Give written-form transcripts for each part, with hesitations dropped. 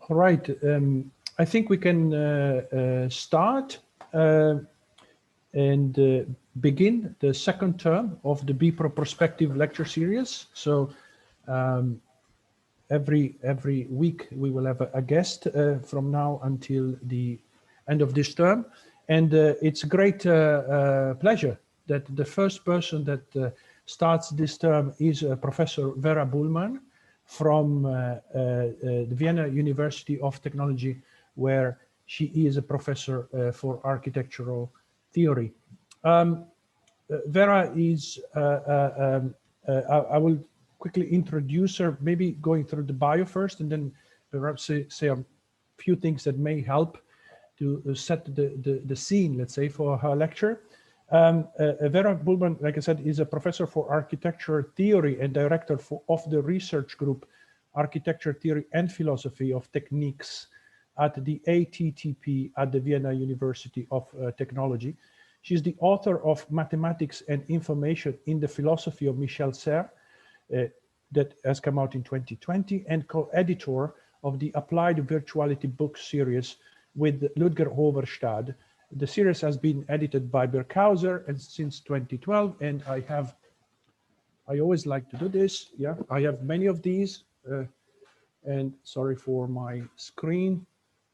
All right. I think we can start and begin the second term of the BPRO Prospective lecture series. So every week we will have a guest from now until the end of this term. And it's a great pleasure that the first person that starts this term is Professor Vera Bullman from the Vienna University of Technology, where she is a professor for architectural theory. Vera is, I will quickly introduce her, maybe going through the bio first, and then perhaps say a few things that may help to set the scene, let's say, for her lecture. Vera Bullman, like I said, is a professor for architecture theory and director of the research group Architecture Theory and Philosophy of Techniques at the ATTP at the Vienna University of Technology. She's the author of Mathematics and Information in the Philosophy of Michel Serres, that has come out in 2020, and co-editor of the Applied Virtuality book series with Ludger Hoverstad. The series has been edited by Birkhauser and since 2012, and I always like to do this. Yeah, I have many of these, and sorry for my screen,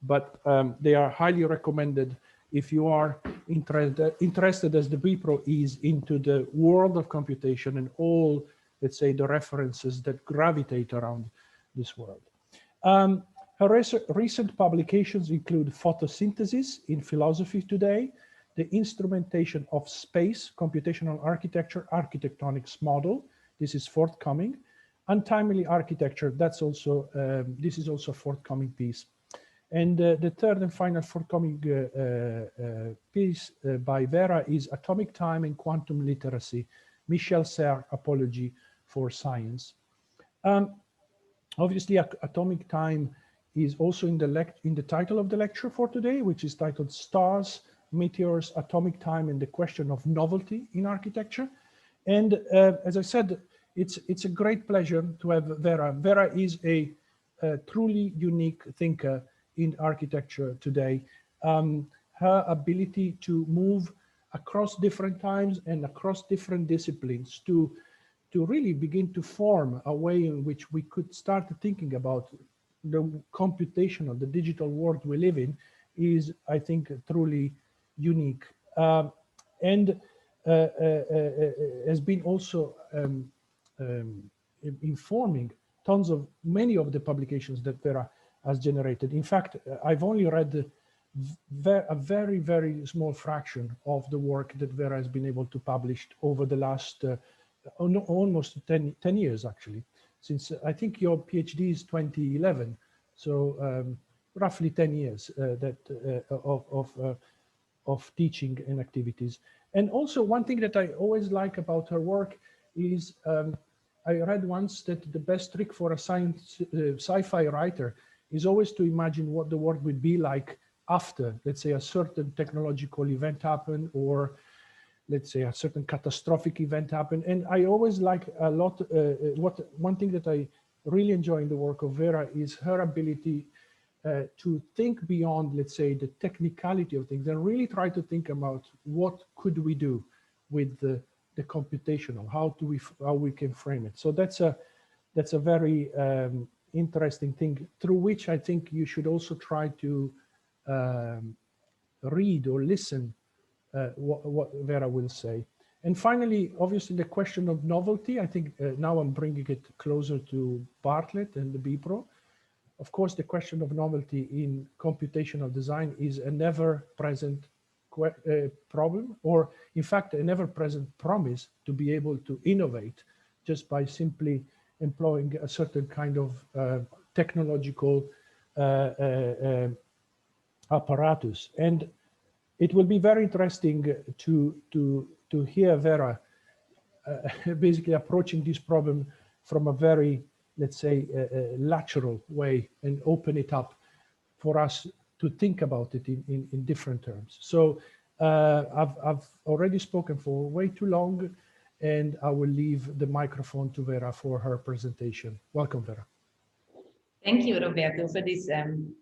but they are highly recommended if you are interested as the BPRO is into the world of computation and all, let's say, the references that gravitate around this world. Her recent publications include Photosynthesis in Philosophy Today, The Instrumentation of Space, Computational Architecture, Architectonics Model. This is forthcoming. Untimely Architecture, that's also, this is also a forthcoming piece. And the third and final forthcoming piece by Vera is Atomic Time and Quantum Literacy, Michel Serres Apology for Science. Obviously, Atomic Time is also in the title of the lecture for today, which is titled Stars, Meteors, Atomic Time, and the Question of Novelty in Architecture. And as I said, it's a great pleasure to have Vera. Vera is a truly unique thinker in architecture today. Her ability to move across different times and across different disciplines to really begin to form a way in which we could start thinking about the computational, the digital world we live in is, I think, truly unique. And has been also informing many of the publications that Vera has generated. In fact, I've only read a very, very small fraction of the work that Vera has been able to publish over the last almost 10 years, actually, since I think your PhD is 2011. So roughly 10 years of teaching and activities. And also one thing that I always like about her work is I read once that the best trick for a sci-fi writer is always to imagine what the world would be like after, let's say, a certain technological event happened, or let's say a certain catastrophic event happened. And I always like a lot, one thing that I really enjoy in the work of Vera is her ability to think beyond, let's say, the technicality of things and really try to think about what could we do with the computational, how we can frame it. So that's a very interesting thing through which I think you should also try to read or listen what Vera will say. And finally, obviously, the question of novelty. I think now I'm bringing it closer to Bartlett and the BPRO. Of course, the question of novelty in computational design is a never-present problem, or in fact, a never-present promise to be able to innovate just by simply employing a certain kind of technological apparatus. And it will be very interesting to hear Vera basically approaching this problem from a very, let's say, lateral way and open it up for us to think about it in different terms. So I've already spoken for way too long, and I will leave the microphone to Vera for her presentation. Welcome, Vera. Thank you, Roberto, for this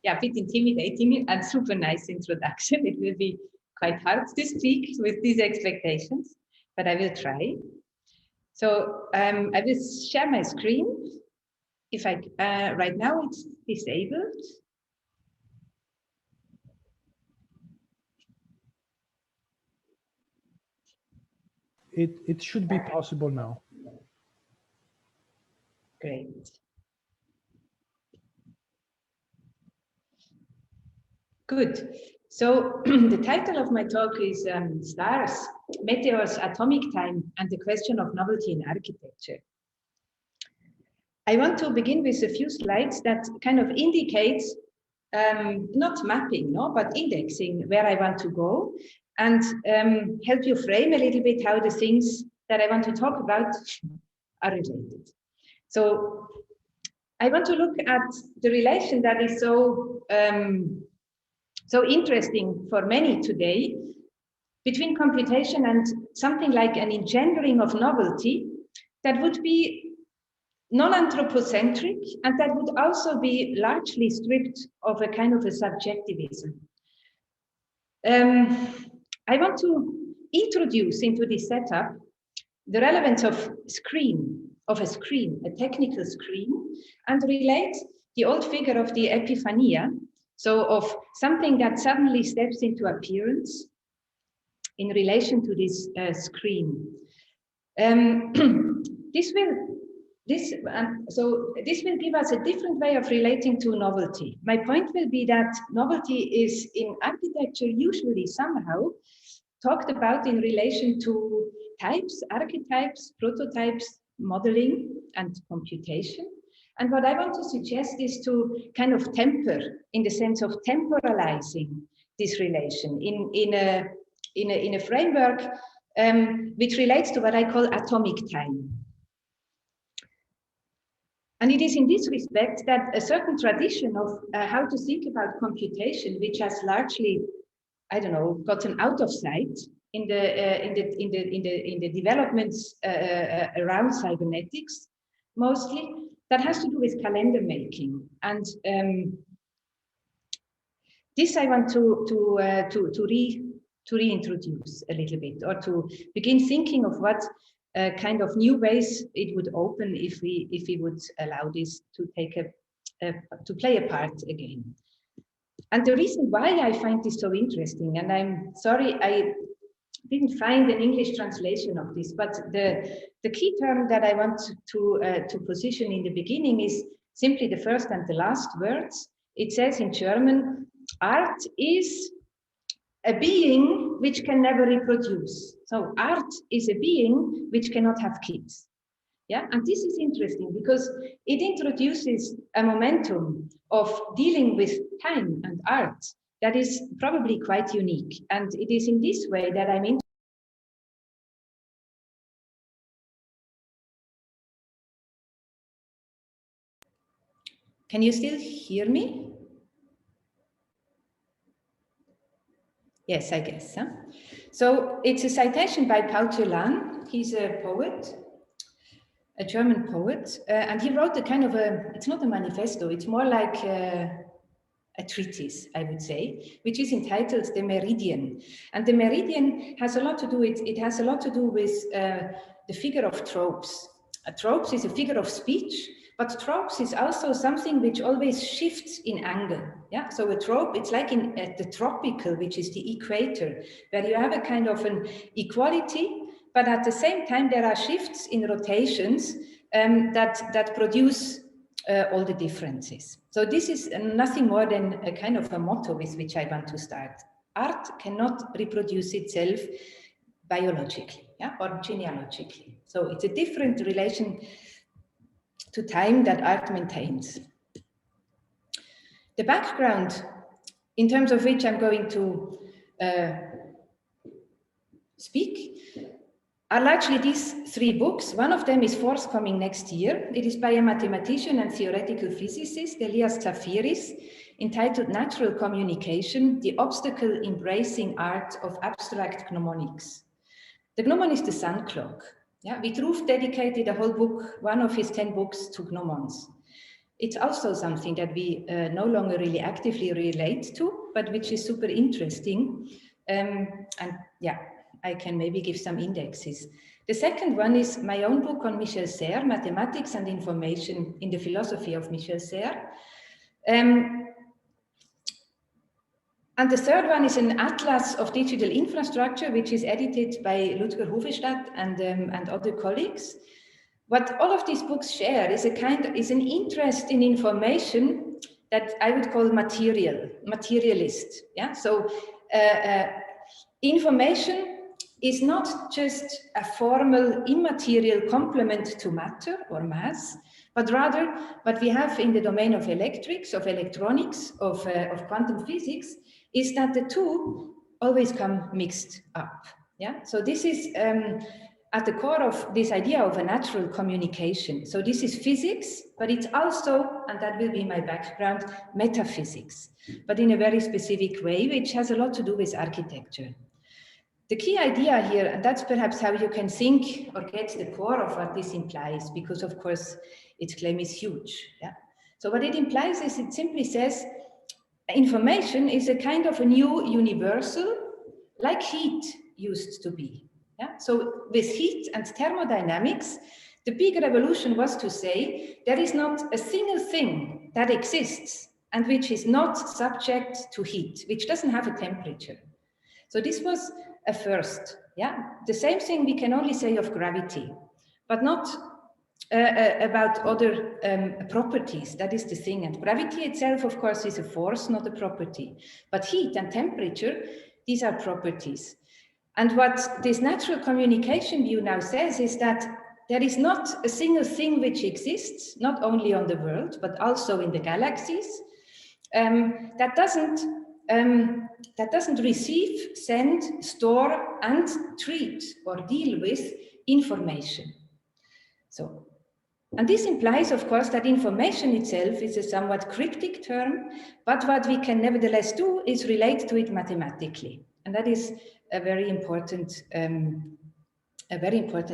yeah, bit intimidating and super nice introduction. It will be quite hard to speak with these expectations, but I will try. So I will share my screen. If I right now it's disabled. It should be possible now. Great. Good. So the title of my talk is Stars, Meteors, Atomic Time, and the Question of Novelty in Architecture. I want to begin with a few slides that kind of indicate, not mapping, no, but indexing where I want to go, and help you frame a little bit how the things that I want to talk about are related. So I want to look at the relation that is so interesting for many today between computation and something like an engendering of novelty that would be non-anthropocentric and that would also be largely stripped of a kind of a subjectivism. I want to introduce into this setup the relevance of a screen, a technical screen, and relate the old figure of the epiphania, so of something that suddenly steps into appearance in relation to this screen. This will give us a different way of relating to novelty. My point will be that novelty is in architecture usually somehow talked about in relation to types, archetypes, prototypes, modeling, and computation. And what I want to suggest is to kind of temper, in the sense of temporalizing this relation in a framework which relates to what I call atomic time. And it is in this respect that a certain tradition of how to think about computation, which has largely, I don't know, gotten out of sight in the developments around cybernetics, mostly, that has to do with calendar making. And this I want to reintroduce a little bit, or to begin thinking of what kind of new ways it would open if we would allow this to to play a part again. And the reason why I find this so interesting, and I'm sorry I didn't find an English translation of this, but the key term that I want to position in the beginning is simply the first and the last words. It says in German, art is a being which can never reproduce. So art is a being which cannot have kids. Yeah, and this is interesting because it introduces a momentum of dealing with time and art that is probably quite unique. And it is in this way that I'm interested. Can you still hear me? Yes, I guess. Huh? So it's a citation by Paul Celan. He's a poet, a German poet, and he wrote a kind of it's not a manifesto, it's more like a treatise, I would say, which is entitled The Meridian. And the Meridian has a lot to do with, it has a lot to do with the figure of tropes. A tropes is a figure of speech, but tropes is also something which always shifts in angle. Yeah, so a trope, it's like at the tropical, which is the equator, where you have a kind of an equality, but at the same time there are shifts in rotations that produce all the differences. So this is nothing more than a kind of a motto with which I want to start. Art cannot reproduce itself biologically, yeah, or genealogically. So it's a different relation to time that art maintains. The background, in terms of which I'm going to speak, are largely these three books. One of them is forthcoming next year. It is by a mathematician and theoretical physicist, Elias Tsafiris, entitled Natural Communication, the Obstacle Embracing Art of Abstract Mnemonics. The gnomon is the sun clock. Yeah, Vitruv dedicated a whole book, one of his 10 books, to gnomons. it's also something that we no longer really actively relate to, but which is super interesting. And yeah, I can maybe give some indexes. The second one is my own book on Michel Serres, Mathematics and Information in the Philosophy of Michel Serres. And the third one is an atlas of digital infrastructure, which is edited by Ludger Hovestadt and other colleagues. What all of these books share is an interest in information that I would call materialist. Yeah, so information is not just a formal immaterial complement to matter or mass, but rather what we have in the domain of electrics, of electronics, of quantum physics, is that the two always come mixed up. Yeah, so this is at the core of this idea of a natural communication. So this is physics, but it's also, and that will be my background, metaphysics, but in a very specific way, which has a lot to do with architecture. The key idea here, and that's perhaps how you can think or get the core of what this implies, because of course its claim is huge. Yeah? So what it implies is it simply says information is a kind of a new universal, like heat used to be. Yeah? So with heat and thermodynamics, the big revolution was to say there is not a single thing that exists and which is not subject to heat, which doesn't have a temperature. So this was a first. Yeah, the same thing we can only say of gravity, but not about other properties. That is the thing. And gravity itself, of course, is a force, not a property. But heat and temperature, these are properties. And what this natural communication view now says is that there is not a single thing which exists, not only on the world, but also in the galaxies, that doesn't receive, send, store, and treat or deal with information. So, and this implies, of course, that information itself is a somewhat cryptic term, but what we can nevertheless do is relate to it mathematically. And that is a very important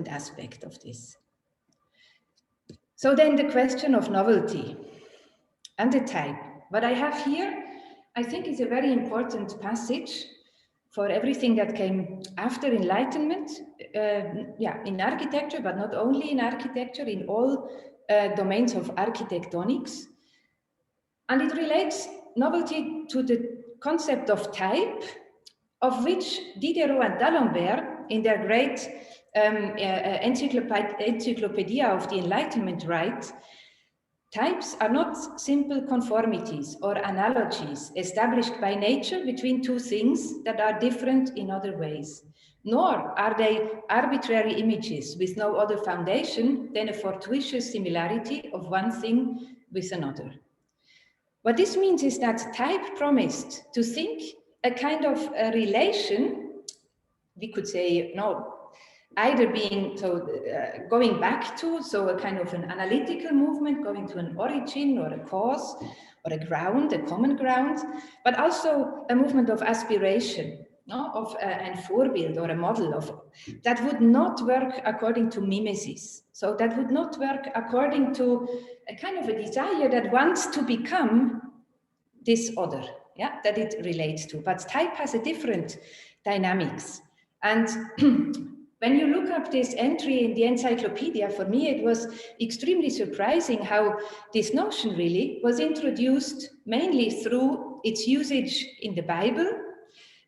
aspect of this. So then the question of novelty and the type. What I have here, I think, is a very important passage for everything that came after Enlightenment, in architecture, but not only in architecture, in all domains of architectonics. And it relates novelty to the concept of type, of which Diderot and D'Alembert, in their great encyclopedia of the Enlightenment, write, types are not simple conformities or analogies established by nature between two things that are different in other ways, nor are they arbitrary images with no other foundation than a fortuitous similarity of one thing with another. What this means is that type promised to think a kind of a relation, we could say, either being, going back to, so a kind of an analytical movement, going to an origin or a cause or a ground, a common ground, but also a movement of aspiration, of an Vorbild or a model of that would not work according to mimesis. So that would not work according to a kind of a desire that wants to become this other, yeah, that it relates to. But type has a different dynamics. And when you look up this entry in the encyclopedia, for me, it was extremely surprising how this notion really was introduced mainly through its usage in the Bible,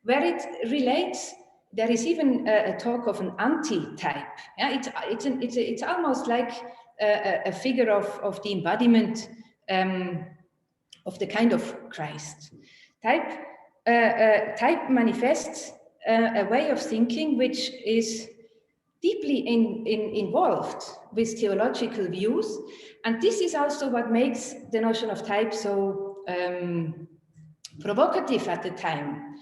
where it relates. There is even a talk of an anti-type. Yeah, it's almost like a figure of the embodiment of the kind of Christ. Type manifests a way of thinking which is deeply involved with theological views. And this is also what makes the notion of type so provocative at the time.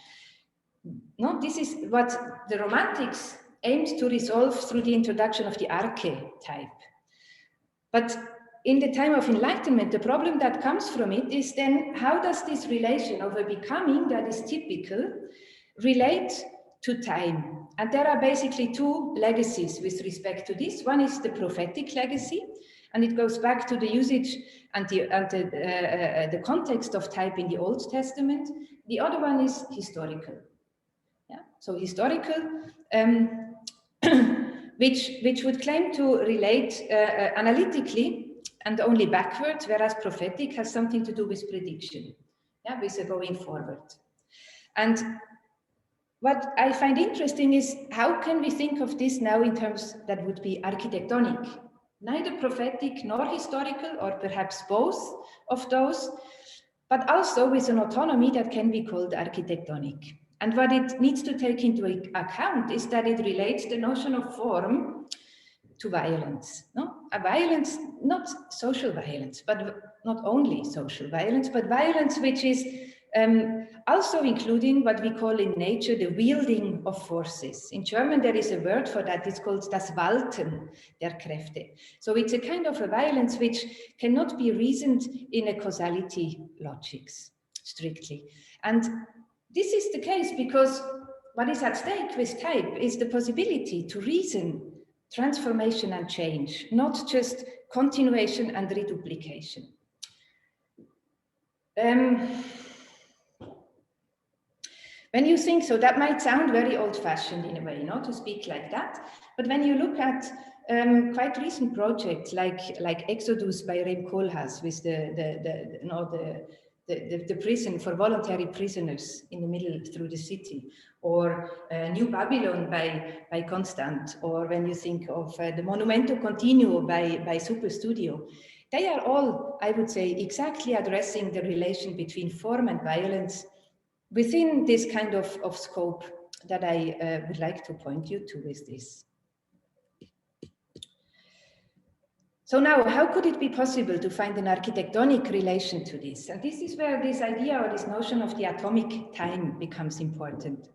No, this is what the Romantics aimed to resolve through the introduction of the archetype. But in the time of Enlightenment, the problem that comes from it is then, how does this relation of a becoming that is typical relate to time? And there are basically two legacies with respect to this. One is the prophetic legacy, And it goes back to the usage and the context of type in the Old Testament. The other one is historical. Yeah? So historical, which would claim to relate analytically and only backwards, whereas prophetic has something to do with prediction, yeah, with going forward. And what I find interesting is how can we think of this now in terms that would be architectonic, neither prophetic nor historical, or perhaps both of those, but also with an autonomy that can be called architectonic. And what it needs to take into account is that it relates the notion of form to violence. No? A violence, not social violence, but not only social violence, but violence which is also including what we call in nature the wielding of forces. In German, there is a word for that. It's called das Walten der Kräfte. So it's a kind of a violence which cannot be reasoned in a causality logics, strictly. And this is the case because what is at stake with type is the possibility to reason transformation and change, not just continuation and reduplication. When you think, so that might sound very old-fashioned in a way, to speak like that, but when you look at quite recent projects like Exodus by Rem Koolhaas with the prison for voluntary prisoners in the middle through the city, or New Babylon by Constant, or when you think of the Monumento Continuo by Super Studio, they are all, I would say, exactly addressing the relation between form and violence within this kind of scope that I would like to point you to with this. So now, how could it be possible to find an architectonic relation to this? And this is where this idea or this notion of the atomic time becomes important.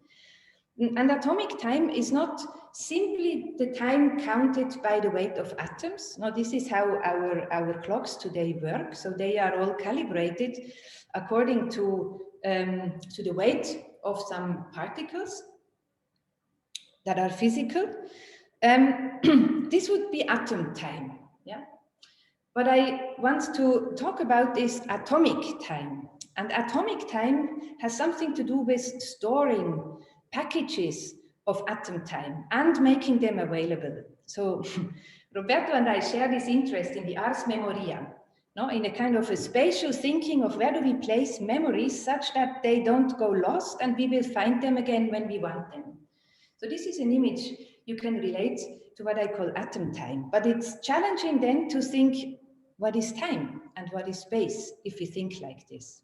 And atomic time is not simply the time counted by the weight of atoms. No, this is how our clocks today work. So they are all calibrated according to the weight of some particles that are physical. This would be atom time. Yeah. What I want to talk about is atomic time. And atomic time has something to do with storing packages of atom time and making them available. So Roberto and I share this interest in the ars memoria, in a kind of a spatial thinking of where do we place memories such that they don't go lost and we will find them again when we want them. So this is an image you can relate to what I call atom time, but it's challenging then to think what is time and what is space if we think like this.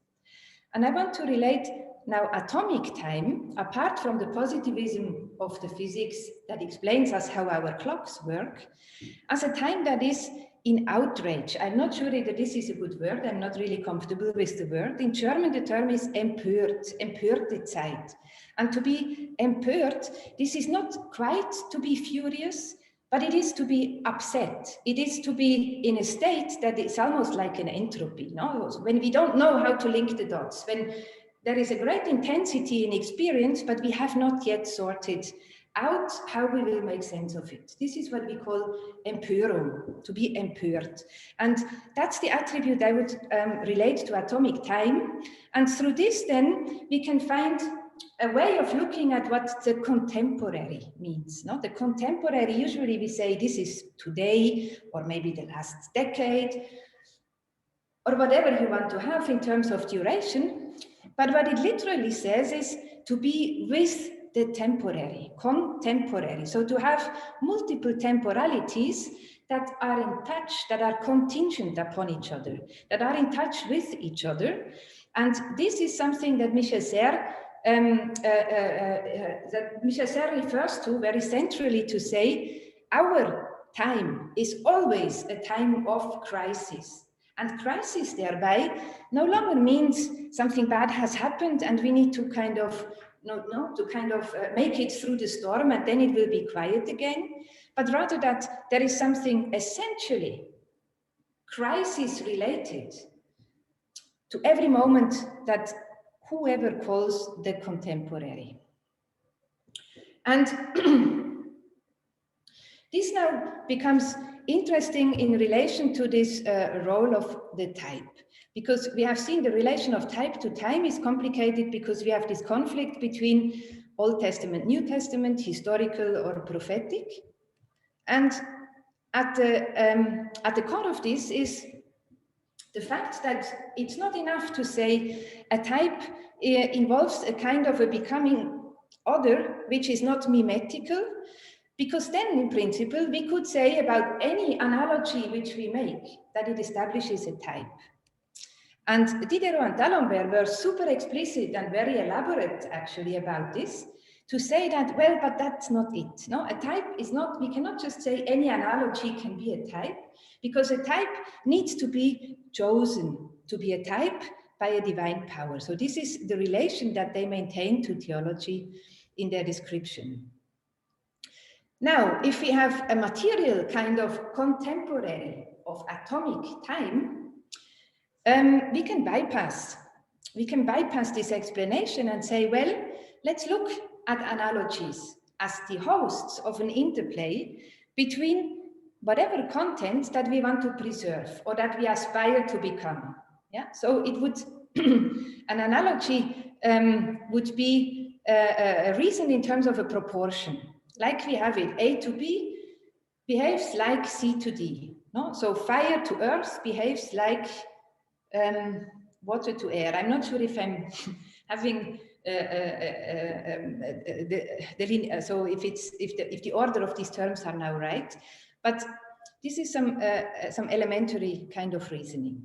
And I want to relate now atomic time, apart from the positivism of the physics that explains us how our clocks work, as a time that is in outrage. I'm not sure that this is a good word. I'm not really comfortable with the word. In German, the term is empört, empörte Zeit. And to be empört, this is not quite to be furious, but it is to be upset. It is to be in a state that is almost like an entropy. When we don't know how to link the dots, when there is a great intensity in experience, but we have not yet sorted out how we will make sense of it. This is what we call Empörung, to be empört. And that's the attribute I would relate to atomic time. And through this, then, we can find a way of looking at what the contemporary means. The contemporary, usually we say this is today, or maybe the last decade, or whatever you want to have in terms of duration. But what it literally says is to be with the temporary, contemporary. So to have multiple temporalities that are in touch, that are contingent upon each other, that are in touch with each other. And this is something that Michel Serres refers to very centrally to say, our time is always a time of crisis. And crisis thereby no longer means something bad has happened and we need to kind of make it through the storm and then it will be quiet again, but rather that there is something essentially crisis related to every moment that whoever calls the contemporary. And this now becomes interesting in relation to this role of the type, because we have seen the relation of type to time is complicated because we have this conflict between Old Testament, New Testament, historical or prophetic. And at the core of this is the fact that it's not enough to say a type involves a kind of a becoming other, which is not mimetical, because then in principle, we could say about any analogy which we make that it establishes a type. And Diderot and D'Alembert were super explicit and very elaborate actually about this, to say that, well, but that's not it. No, a type is not, we cannot just say any analogy can be a type, because a type needs to be chosen to be a type by a divine power. So this is the relation that they maintain to theology in their description. Now, if we have a material kind of contemporary of atomic time, we can bypass this explanation and say, well, let's look at analogies as the hosts of an interplay between whatever content that we want to preserve or that we aspire to become. Yeah, so it would an analogy would be a reason in terms of a proportion, like we have it. A to B behaves like C to D. No, so fire to earth behaves like water to air. I'm not sure if I'm having so if the order of these terms are now right, but this is some elementary kind of reasoning.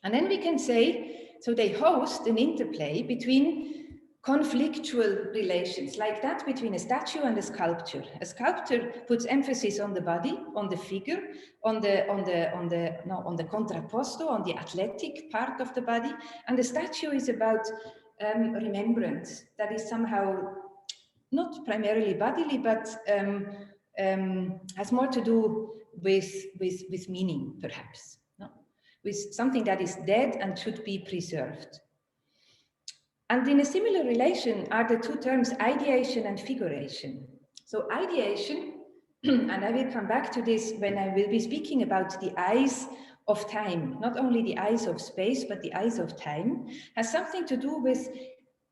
And then we can say, so they host an interplay between conflictual relations, like that between a statue and a sculpture. A sculpture puts emphasis on the body, on the figure, on the contrapposto, on the athletic part of the body, and the statue is about remembrance that is somehow not primarily bodily, but has more to do with meaning, perhaps, no? With something that is dead and should be preserved. And in a similar relation are the two terms ideation and figuration. So ideation, and I will come back to this when I will be speaking about the eyes of time, not only the eyes of space, but the eyes of time, has something to do with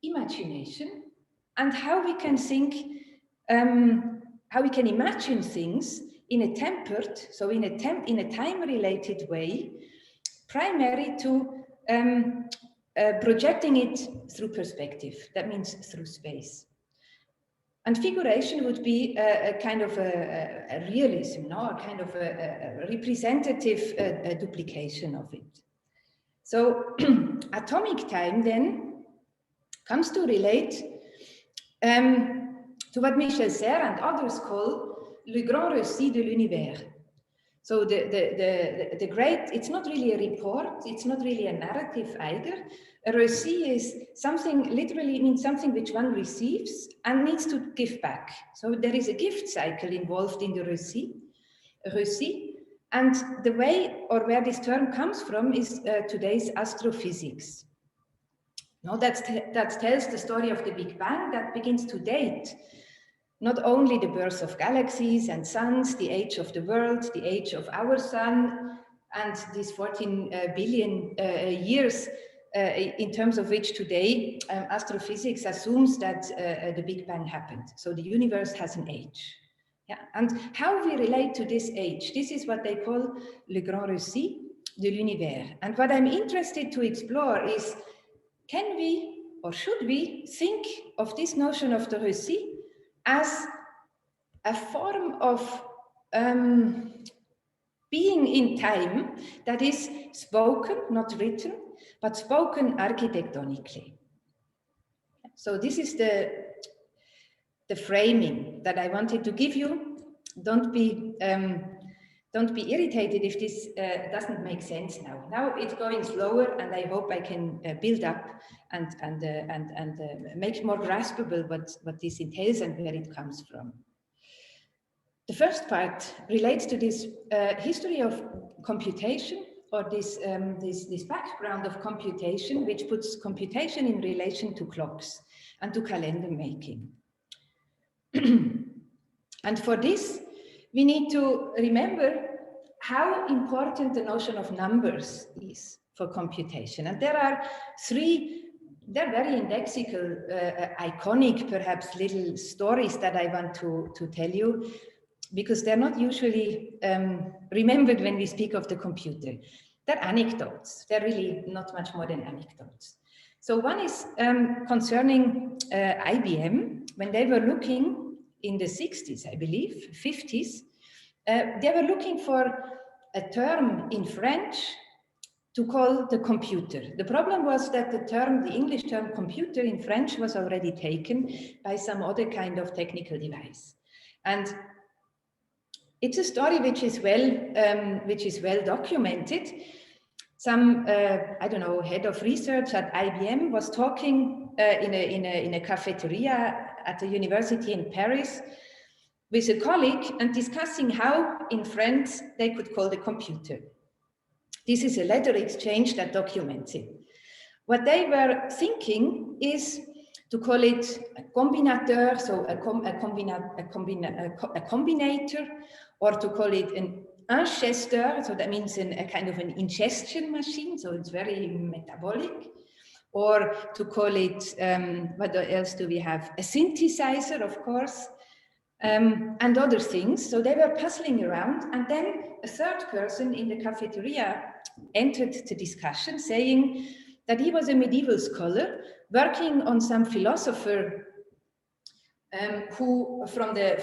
imagination and how we can think, how we can imagine things in a tempered, so in a time-related way, primary to projecting it through perspective. That means through space. And figuration would be a kind of a realism, no? A kind of a representative duplication of it. So atomic time then comes to relate to what Michel Serres and others call le grand récit de l'univers. So the great, it's not really a report, it's not really a narrative either. A récit is something, literally means something which one receives and needs to give back. So there is a gift cycle involved in the récit. And the way or where this term comes from is today's astrophysics. No, that tells the story of the Big Bang that begins to date not only the birth of galaxies and suns, the age of the world, the age of our sun, and these 14 billion years in terms of which today astrophysics assumes that the Big Bang happened. So the universe has an age. Yeah. And how we relate to this age, this is what they call le grand récit de l'univers. And what I'm interested to explore is, can we or should we think of this notion of the récit as a form of being in time that is spoken, not written, but spoken architectonically. So this is the framing that I wanted to give you. Don't be irritated if this doesn't make sense now. Now it's going slower, and I hope I can build up and make more graspable what this entails and where it comes from. The first part relates to this history of computation, or this background of computation, which puts computation in relation to clocks and to calendar making. And for this, we need to remember how important the notion of numbers is for computation. And there are three, they're very indexical, iconic, perhaps, little stories that I want to tell you, because they're not usually remembered when we speak of the computer. They're anecdotes. They're really not much more than anecdotes. So one is concerning IBM. When they were looking in the 60s, I believe, 50s, they were looking for a term in French to call the computer. The problem was that the term, the English term computer in French was already taken by some other kind of technical device. And it's a story which is well documented. Some, I don't know, head of research at IBM was talking in a cafeteria at a university in Paris with a colleague and discussing how in French they could call the computer. This is a letter exchange that documents it. What they were thinking is to call it a combinateur, so a combinator, or to call it an ingesteur, so that means a kind of an ingestion machine, so it's very metabolic, or to call it, what else do we have? A synthesizer, of course, and other things. So they were puzzling around, and then a third person in the cafeteria entered the discussion saying that he was a medieval scholar working on some philosopher who from the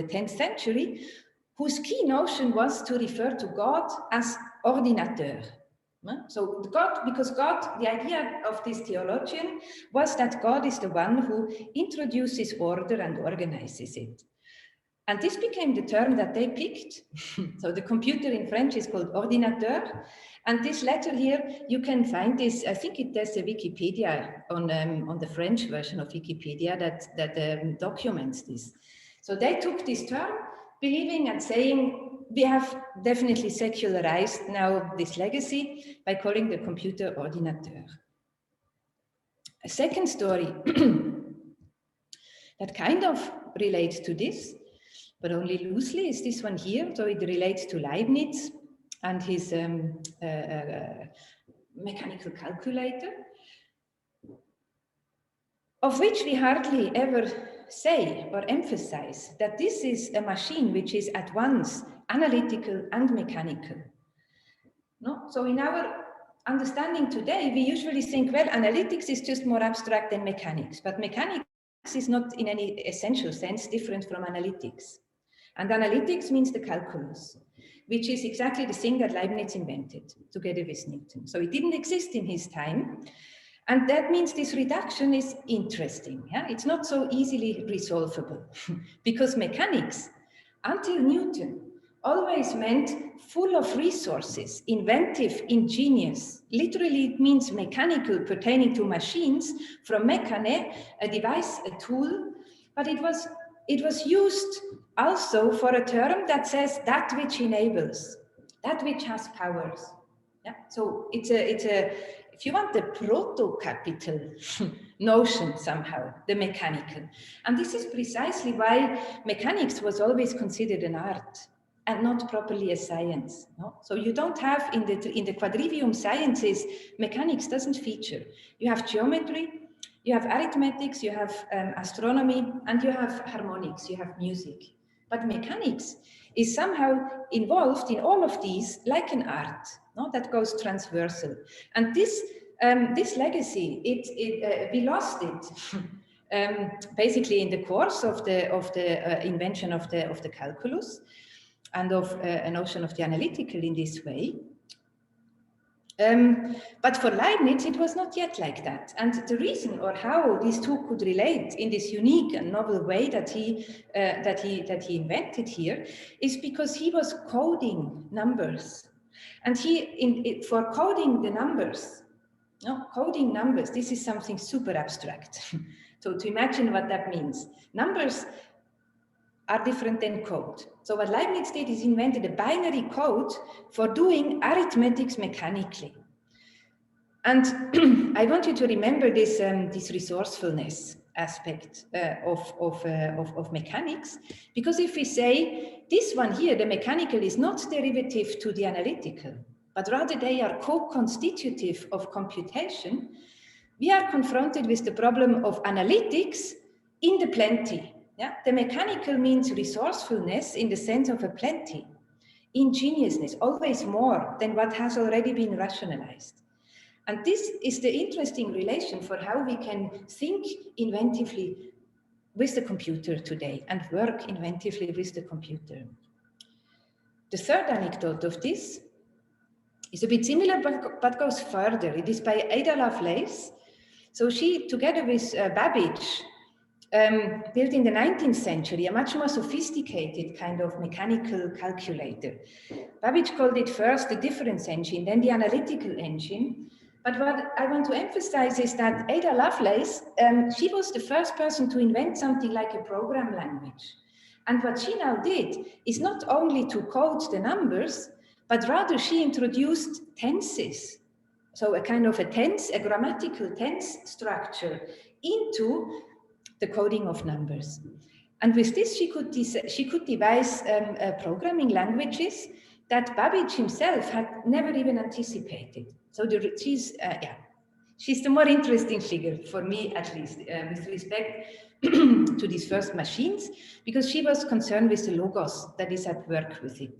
10th century, whose key notion was to refer to God as ordinateur. So God, because God, the idea of this theologian was that God is the one who introduces order and organizes it. And this became the term that they picked. So the computer in French is called ordinateur. And this letter here, you can find this, I think there's a Wikipedia on the French version of Wikipedia that documents this. So they took this term, believing and saying, we have definitely secularized now this legacy by calling the computer ordinateur. A second story that kind of relates to this, but only loosely, is this one here. So it relates to Leibniz and his mechanical calculator, of which we hardly ever say or emphasize that this is a machine which is at once analytical and mechanical. No? So in our understanding today, we usually think, well, analytics is just more abstract than mechanics, but mechanics is not in any essential sense different from analytics. And analytics means the calculus, which is exactly the thing that Leibniz invented together with Newton. So it didn't exist in his time. And that means this reduction is interesting. Yeah? It's not so easily resolvable because mechanics, until Newton, always meant full of resources, inventive, ingenious. Literally, it means mechanical, pertaining to machines, from mechane, a device, a tool, but it was used also for a term that says that which enables, that which has powers. Yeah? So it's a if you want, the proto-capital notion somehow, the mechanical. And this is precisely why mechanics was always considered an art and not properly a science. No? So you don't have in the quadrivium sciences, mechanics doesn't feature. You have geometry, you have arithmetics, you have astronomy, and you have harmonics, you have music. But mechanics is somehow involved in all of these like an art, no? That goes transversal. And this legacy, we lost it basically in the course of the invention of the calculus and of a notion of the analytical in this way. But for Leibniz, it was not yet like that. And the reason or how these two could relate in this unique and novel way that he invented here is because he was coding numbers. And for coding the numbers, coding numbers, this is something super abstract. So to imagine what that means, numbers are different than code. So what Leibniz did is invented a binary code for doing arithmetics mechanically. And I want you to remember this resourcefulness aspect of mechanics, because if we say this one here, the mechanical is not derivative to the analytical, but rather they are co-constitutive of computation, we are confronted with the problem of analytics in the plenty. Yeah? The mechanical means resourcefulness in the sense of a plenty, ingeniousness, always more than what has already been rationalized. And this is the interesting relation for how we can think inventively with the computer today and work inventively with the computer. The third anecdote of this is a bit similar, but goes further. It is by Ada Lovelace. So she, together with Babbage, built in the 19th century a much more sophisticated kind of mechanical calculator. Babbage called it first the difference engine, then the analytical engine. But what I want to emphasize is that Ada Lovelace, she was the first person to invent something like a program language. And what she now did is not only to code the numbers, but rather she introduced tenses. So a kind of a tense, a grammatical tense structure into the coding of numbers. And with this, she could devise programming languages that Babbage himself had never even anticipated. So she's the more interesting figure, for me at least, with respect to these first machines, because she was concerned with the logos that is at work with it.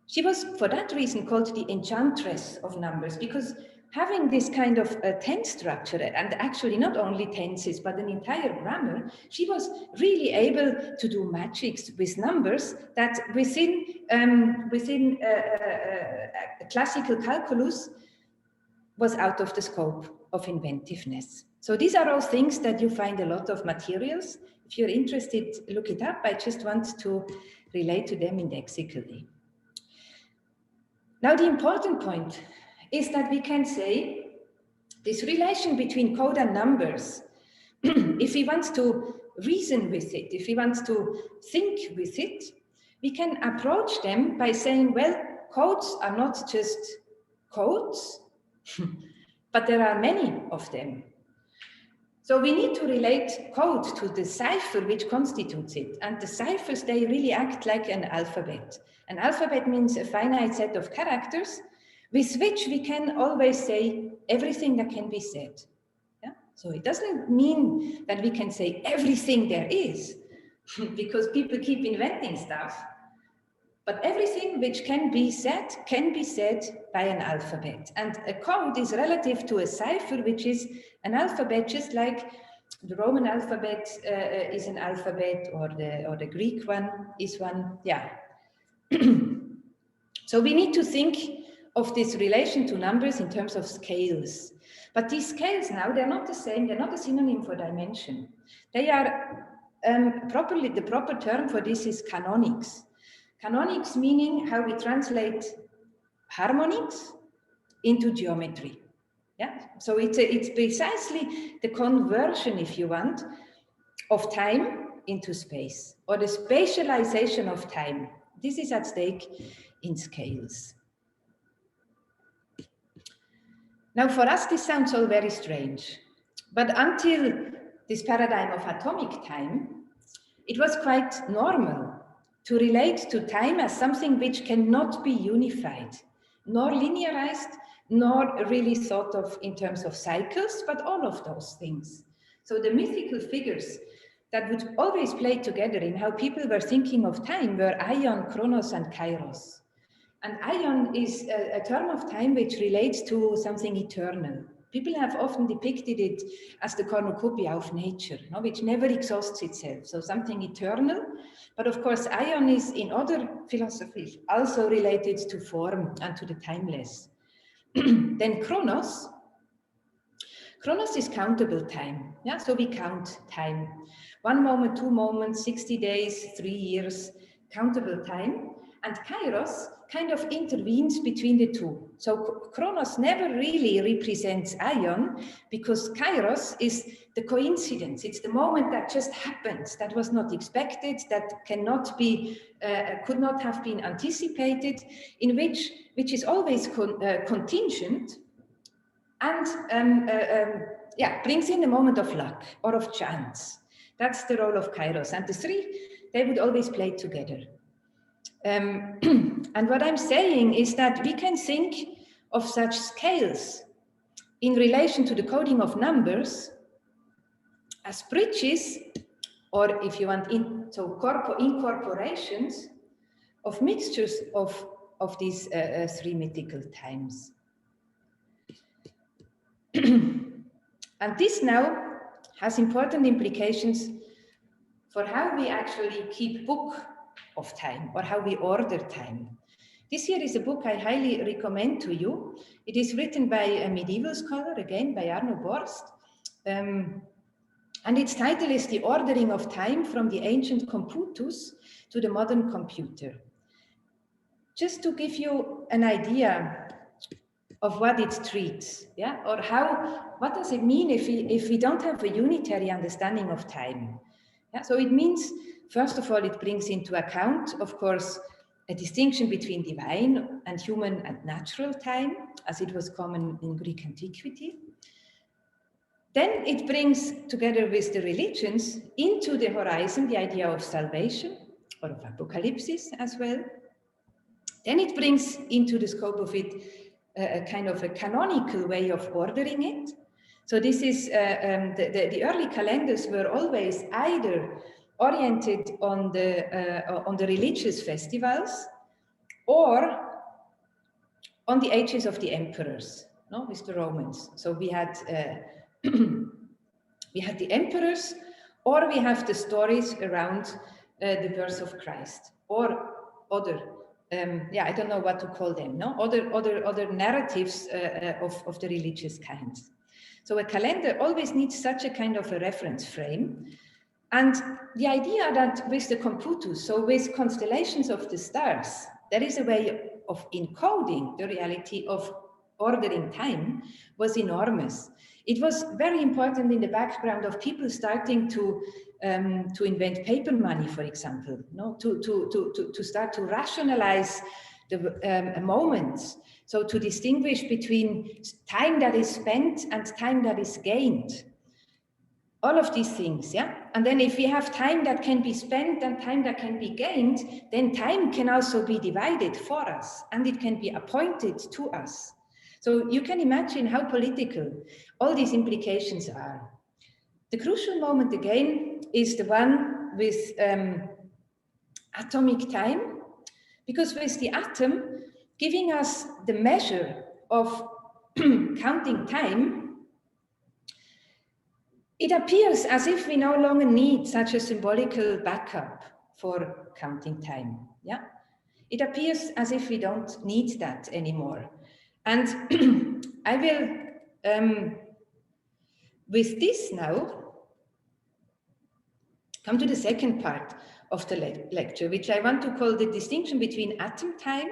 She was, for that reason, called the enchantress of numbers, because having this kind of tense structure, and actually not only tenses, but an entire grammar, she was really able to do magics with numbers that within classical calculus was out of the scope of inventiveness. So these are all things that you find a lot of materials. If you're interested, look it up. I just want to relate to them indexically. Now, the important point is that we can say this relation between code and numbers, if we want to reason with it, if we want to think with it, we can approach them by saying, well, codes are not just codes, but there are many of them. So we need to relate code to the cipher which constitutes it. And the ciphers, they really act like an alphabet. An alphabet means a finite set of characters with which we can always say everything that can be said. Yeah? So it doesn't mean that we can say everything there is, because people keep inventing stuff. But everything which can be said by an alphabet. And a code is relative to a cipher, which is an alphabet, just like the Roman alphabet is an alphabet, or the Greek one is one. Yeah. So we need to think of this relation to numbers in terms of scales. But these scales now, they're not the same. They're not a synonym for dimension. They are the proper term for this is canonics. Canonics meaning how we translate harmonics into geometry. Yeah, so it's precisely the conversion, if you want, of time into space, or the spatialization of time. This is at stake in scales. Now, for us, this sounds all very strange, but until this paradigm of atomic time, it was quite normal to relate to time as something which cannot be unified, nor linearized, nor really thought of in terms of cycles, but all of those things. So the mythical figures that would always play together in how people were thinking of time were aion, chronos, and kairos. And aion is a term of time which relates to something eternal. People have often depicted it as the cornucopia of nature, no? Which never exhausts itself, so something eternal. But of course, aion is in other philosophies also related to form and to the timeless. Then chronos is countable time. Yeah, so we count time. 1 moment, 2 moments, 60 days, 3 years, countable time. And kairos kind of intervenes between the two. So chronos never really represents aion, because kairos is the coincidence. It's the moment that just happens, that was not expected, that cannot be, could not have been anticipated, in which is always contingent and brings in a moment of luck or of chance. That's the role of Kairos. And the three, they would always play together. And what I'm saying is that we can think of such scales in relation to the coding of numbers as bridges, or if you want, incorporations of mixtures of these three mythical times. And this now has important implications for how we actually keep book of time, or how we order time. This here is a book I highly recommend to you. It is written by a medieval scholar, again by Arno Borst. And its title is The Ordering of Time from the Ancient Computus to the Modern Computer. Just to give you an idea of what it treats, or what does it mean if we don't have a unitary understanding of time? So it means, first of all, it brings into account, of course, a distinction between divine and human and natural time, as it was common in Greek antiquity. Then it brings, together with the religions, into the horizon the idea of salvation, or of apocalypse as well. Then it brings into the scope of it a kind of a canonical way of ordering it. So this is, the early calendars were always either oriented on the religious festivals or on the ages of the emperors, no, with the Romans. So we had we had the emperors, or we have the stories around the birth of Christ, or other, I don't know what to call them, no, other narratives of the religious kinds. So a calendar always needs such a kind of a reference frame. And the idea that with the Computus, so with constellations of the stars, there is a way of encoding the reality of ordering time was enormous. It was very important in the background of people starting to invent paper money, for example, no? to start to rationalize the moments. So to distinguish between time that is spent and time that is gained. All of these things, And then if we have time that can be spent and time that can be gained, then time can also be divided for us and it can be appointed to us. So you can imagine how political all these implications are. The crucial moment again is the one with atomic time, because with the atom giving us the measure of counting time, it appears as if we no longer need such a symbolical backup for counting time. It appears as if we don't need that anymore. And I will, with this now, come to the second part of the lecture, which I want to call the distinction between atom time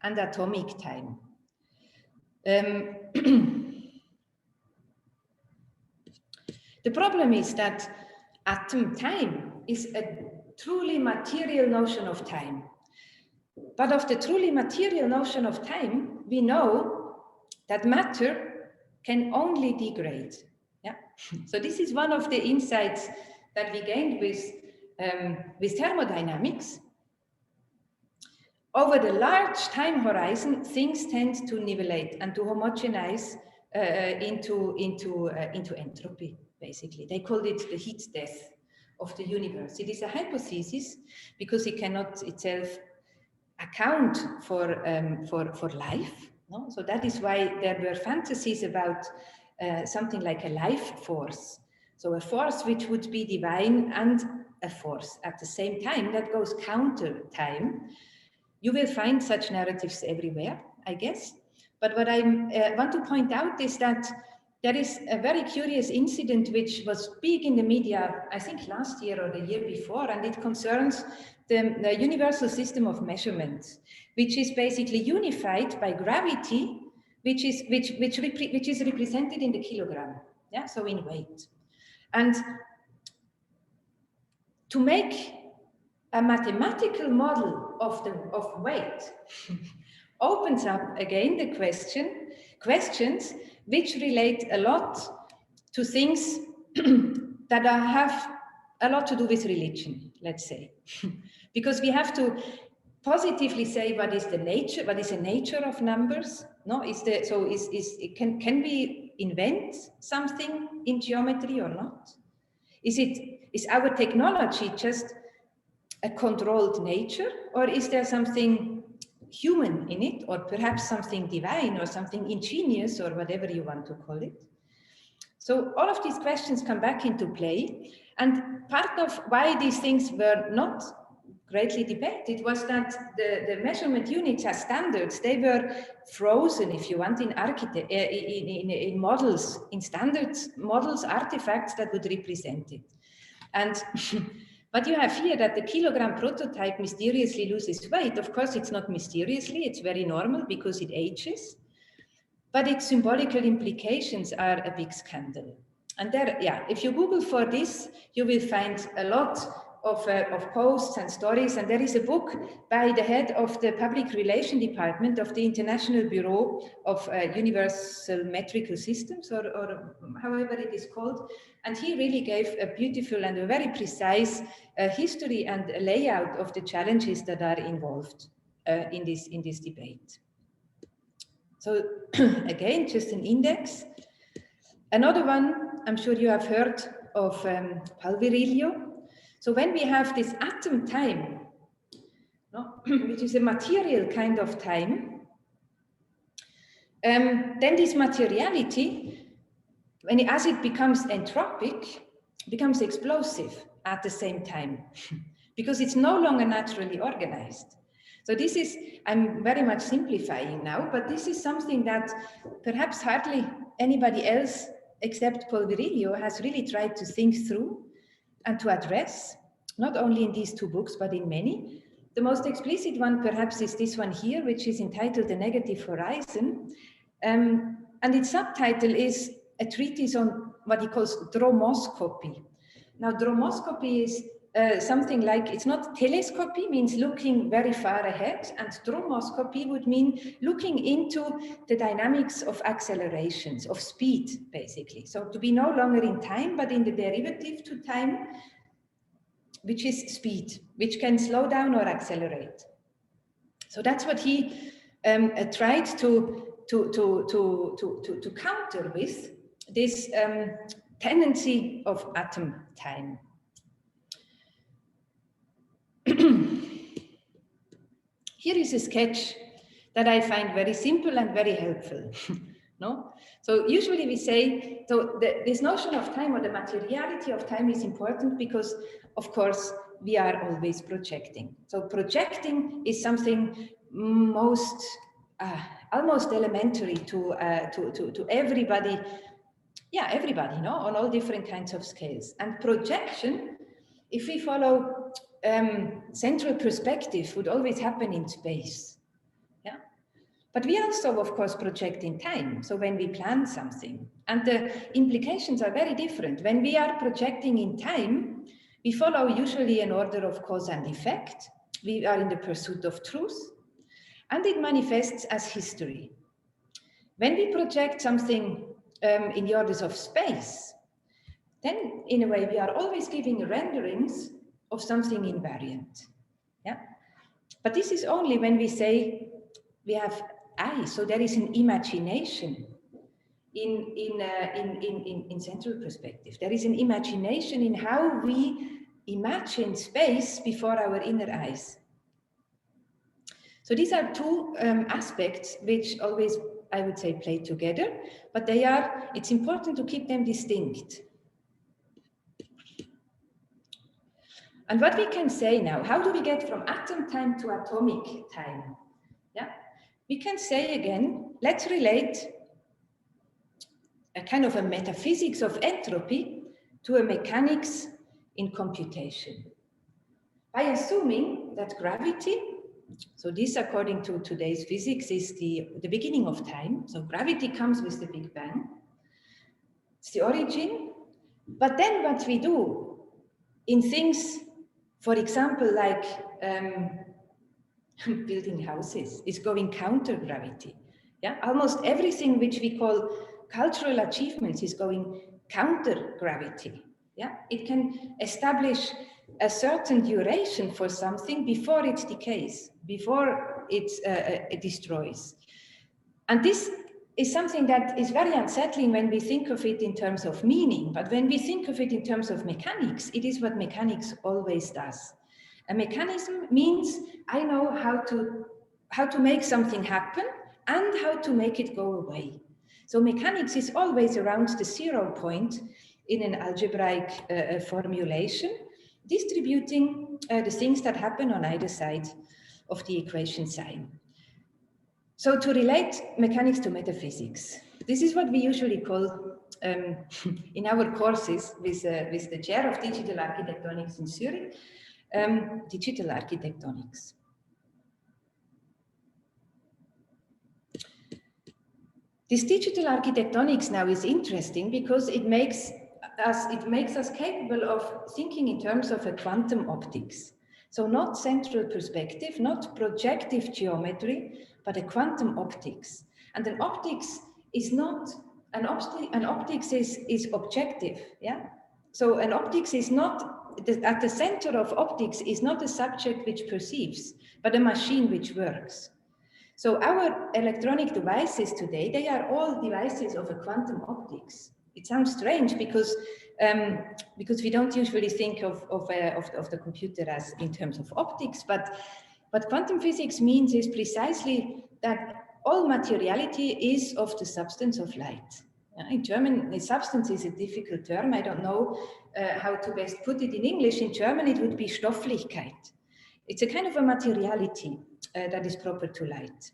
and atomic time. The problem is that atom time is a truly material notion of time. But of the truly material notion of time, we know that matter can only degrade. So this is one of the insights that we gained with thermodynamics. Over the large time horizon, things tend to nivellate and to homogenize into entropy, basically. They called it the heat death of the universe. It is a hypothesis because it cannot itself account for life. No? So that is why there were fantasies about something like a life force. So a force which would be divine and a force at the same time that goes counter time. You will find such narratives everywhere, I guess. But what I want to point out is that there is a very curious incident which was big in the media, I think last year or the year before, and it concerns the universal system of measurement, which is basically unified by gravity, which is represented in the kilogram, so in weight. And to make a mathematical model of weight opens up again the questions which relate a lot to things that have a lot to do with religion, let's say, because we have to positively say what is the nature of numbers. No, can we invent something in geometry or not? Is our technology just a controlled nature, or is there something human in it, or perhaps something divine or something ingenious, or whatever you want to call it? So all of these questions come back into play, and part of why these things were not greatly debated was that the measurement units as standards, they were frozen, if you want, in models, in standards models, artifacts that would represent it. And what you have here, that the kilogram prototype mysteriously loses weight. Of course, it's not mysteriously, it's very normal because it ages, but its symbolical implications are a big scandal. And there, yeah, if you Google for this, you will find a lot of posts and stories. And there is a book by the head of the public relation department of the International Bureau of Universal Metrical Systems, or however it is called. And he really gave a beautiful and a very precise history and layout of the challenges that are involved in this debate. So again, just an index. Another one, I'm sure you have heard of Palvirilio. So when we have this atom time, no, which is a material kind of time, then this materiality, as it becomes entropic, becomes explosive at the same time, because it's no longer naturally organized. So this is, I'm very much simplifying now, but this is something that perhaps hardly anybody else except Polverillo has really tried to think through and to address, not only in these two books, but in many. The most explicit one perhaps is this one here, which is entitled The Negative Horizon. And its subtitle is a treatise on what he calls dromoscopy. Now, dromoscopy is something like, it's not telescopy, means looking very far ahead, and dromoscopy would mean looking into the dynamics of accelerations, of speed, basically. So to be no longer in time, but in the derivative to time, which is speed, which can slow down or accelerate. So that's what he tried to counter with this tendency of atom time. Here is a sketch that I find very simple and very helpful. No? So usually we say, so this notion of time, or the materiality of time, is important because, of course, we are always projecting. So projecting is something almost elementary to everybody. Yeah, everybody, no, on all different kinds of scales. And projection, if we follow central perspective, would always happen in space. Yeah, but we also, of course, project in time. So when we plan something, and the implications are very different. When we are projecting in time, we follow usually an order of cause and effect. We are in the pursuit of truth, and it manifests as history. When we project something in the orders of space, then in a way we are always giving renderings of something invariant. Yeah, but this is only when we say we have I, so there is an imagination in central perspective. There is an imagination in how we imagine space before our inner eyes. So these are two aspects which always, I would say, play together, but it's important to keep them distinct. And what we can say now, how do we get from atom time to atomic time? Yeah, we can say again, let's relate a kind of a metaphysics of entropy to a mechanics in computation. By assuming that gravity, so this according to today's physics is the beginning of time. So gravity comes with the Big Bang. It's the origin. But then what we do in things, for example, like building houses, is going counter gravity. Yeah, almost everything which we call cultural achievements is going counter gravity. Yeah, it can establish a certain duration for something before it decays, before it destroys. And this is something that is very unsettling when we think of it in terms of meaning. But when we think of it in terms of mechanics, it is what mechanics always does. A mechanism means I know how to make something happen and how to make it go away. So mechanics is always around the 0 point in an algebraic formulation, distributing the things that happen on either side of the equation sign. So to relate mechanics to metaphysics, this is what we usually call in our courses with the chair of digital architectonics in Zurich, digital architectonics. This digital architectonics now is interesting because it makes us capable of thinking in terms of a quantum optics. So not central perspective, not projective geometry, but a quantum optics. And an optics is not, an optics is objective, yeah? So an optics is not, at the center of optics is not a subject which perceives, but a machine which works. So our electronic devices today, they are all devices of a quantum optics. It sounds strange because we don't usually think of the computer as in terms of optics, but what quantum physics means is precisely that all materiality is of the substance of light. In German, the substance is a difficult term. I don't know how to best put it in English. In German, it would be Stofflichkeit. It's a kind of a materiality that is proper to light.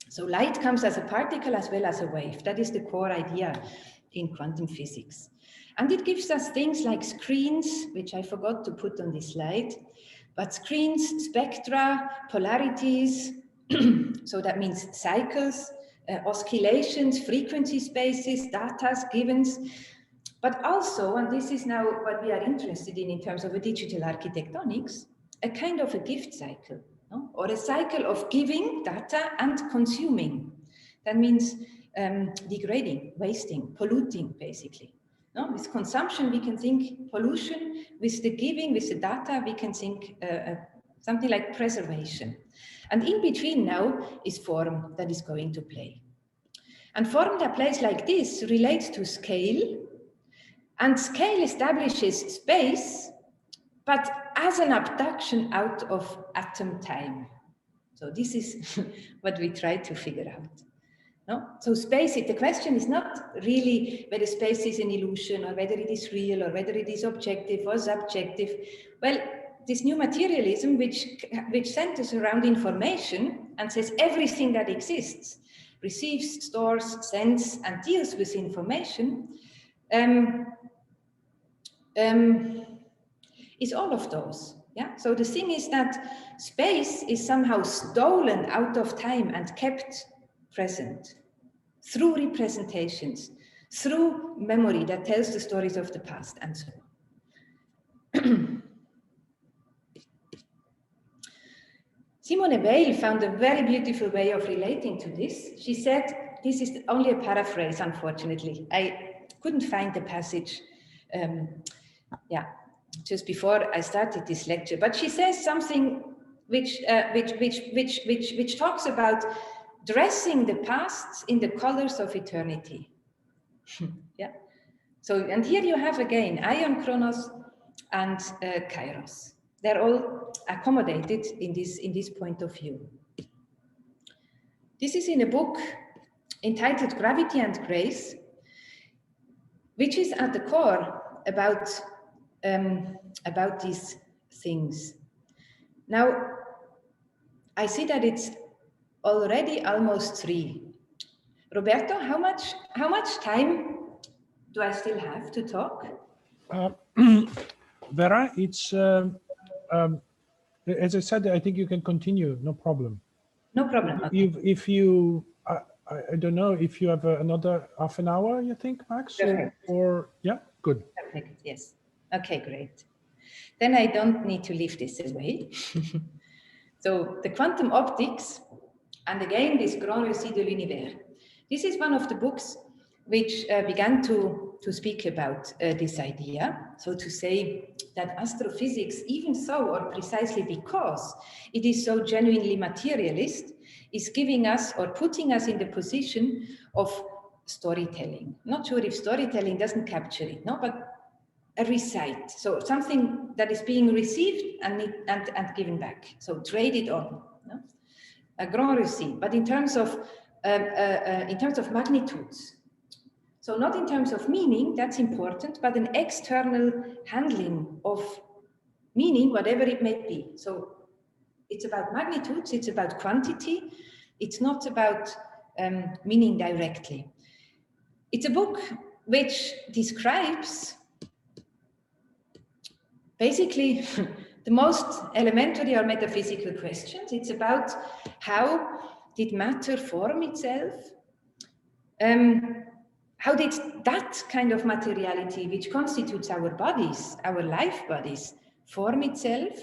So light comes as a particle as well as a wave. That is the core idea in quantum physics. And it gives us things like screens, which I forgot to put on this slide, but screens, spectra, polarities, so that means cycles, oscillations, frequency spaces, data, givens, but also, and this is now what we are interested in terms of a digital architectonics, a kind of a gift cycle, no? Or a cycle of giving data and consuming. That means degrading, wasting, polluting, basically. No? With consumption, we can think pollution. With the giving, with the data, we can think something like preservation. And in between now is form that is going to play. And form that plays like this relates to scale. And scale establishes space, but as an abduction out of atom time. So this is what we try to figure out. No? So space, the question is not really whether space is an illusion or whether it is real or whether it is objective or subjective. Well, this new materialism, which centers around information and says everything that exists, receives, stores, sends, and deals with information, is all of those. Yeah. So the thing is that space is somehow stolen out of time and kept present through representations, through memory that tells the stories of the past, and so on. Simone Weil found a very beautiful way of relating to this. She said, this is only a paraphrase, unfortunately. I couldn't find the passage just before I started this lecture, but she says something which talks about dressing the past in the colors of eternity. Yeah. So, and here you have again Ion Chronos and Kairos. They're all accommodated in this point of view. This is in a book entitled Gravity and Grace, which is at the core about these things. Now, I see that it's already almost 3. Roberto, how much time do I still have to talk? Vera, it's as I said, I think you can continue, no problem. No problem. Okay. If you, I don't know if you have another half an hour, you think, Max? Or yeah, good. Perfect. Yes. Okay, great. Then I don't need to leave this away. So the quantum optics, and again, this Grand Récit de l'Univers. This is one of the books which began to speak about this idea. So to say that astrophysics, even so, or precisely because it is so genuinely materialist, is giving us or putting us in the position of storytelling. Not sure if storytelling doesn't capture it, no, but a recite. So something that is being received and given back. So traded on. No? A grand récit, but in terms of magnitudes. So not in terms of meaning, that's important, but an external handling of meaning, whatever it may be. So it's about magnitudes, it's about quantity, it's not about meaning directly. It's a book which describes basically the most elementary or metaphysical questions. It's about how did matter form itself? How did that kind of materiality, which constitutes our bodies, our life bodies, form itself?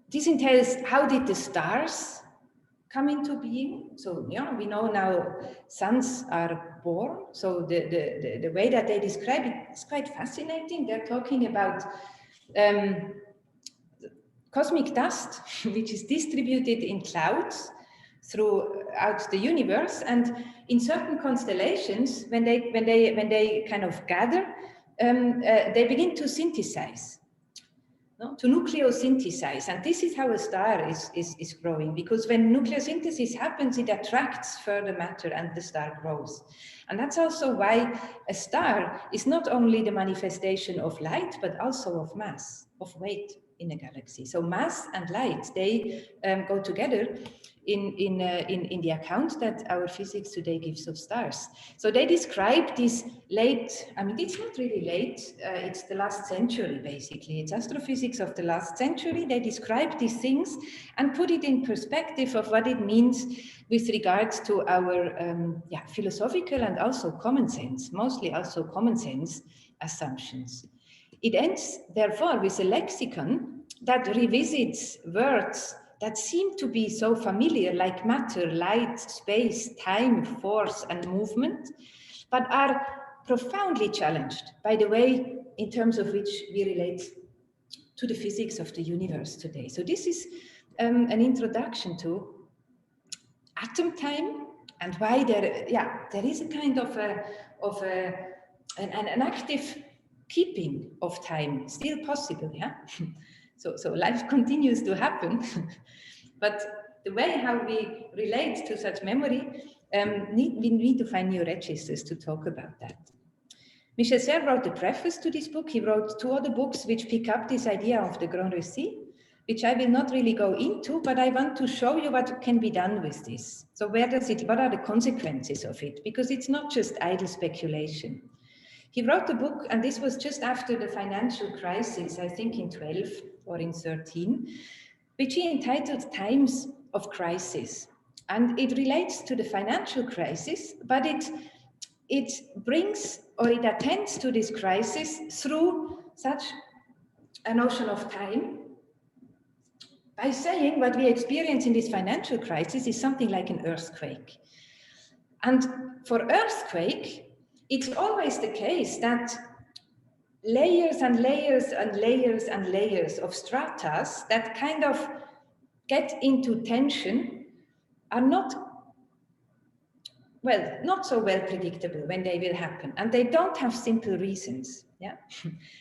This entails how did the stars come into being? So yeah, we know now suns are born. So the way that they describe it is quite fascinating. They're talking about cosmic dust, which is distributed in clouds throughout the universe, and in certain constellations, when they kind of gather, they begin to synthesize, no? To nucleosynthesize, and this is how a star is growing, because when nucleosynthesis happens, it attracts further matter and the star grows. And that's also why a star is not only the manifestation of light, but also of mass, of weight in a galaxy. So mass and light, they go together in the account that our physics today gives of stars. So they describe this late, I mean, it's not really late, it's the last century, basically. It's astrophysics of the last century. They describe these things and put it in perspective of what it means with regards to our philosophical and also common sense, mostly also common sense assumptions. It ends, therefore, with a lexicon that revisits words that seem to be so familiar, like matter, light, space, time, force, and movement, but are profoundly challenged by the way in terms of which we relate to the physics of the universe today. So this is an introduction to atom time and why there is a kind of an active keeping of time still possible, yeah. So life continues to happen, but the way how we relate to such memory, we need to find new registers to talk about that. Michel Serres wrote the preface to this book. He wrote 2 other books which pick up this idea of the grand récit, which I will not really go into, but I want to show you what can be done with this. So what are the consequences of it? Because it's not just idle speculation. He wrote a book, and this was just after the financial crisis, I think in 12 or in 13, which he entitled Times of Crisis. And it relates to the financial crisis, but it brings, or it attends to this crisis through such a notion of time, by saying what we experience in this financial crisis is something like an earthquake. And for earthquake, it's always the case that layers and layers and layers and layers of stratas that kind of get into tension are not so well predictable when they will happen, and they don't have simple reasons. Yeah.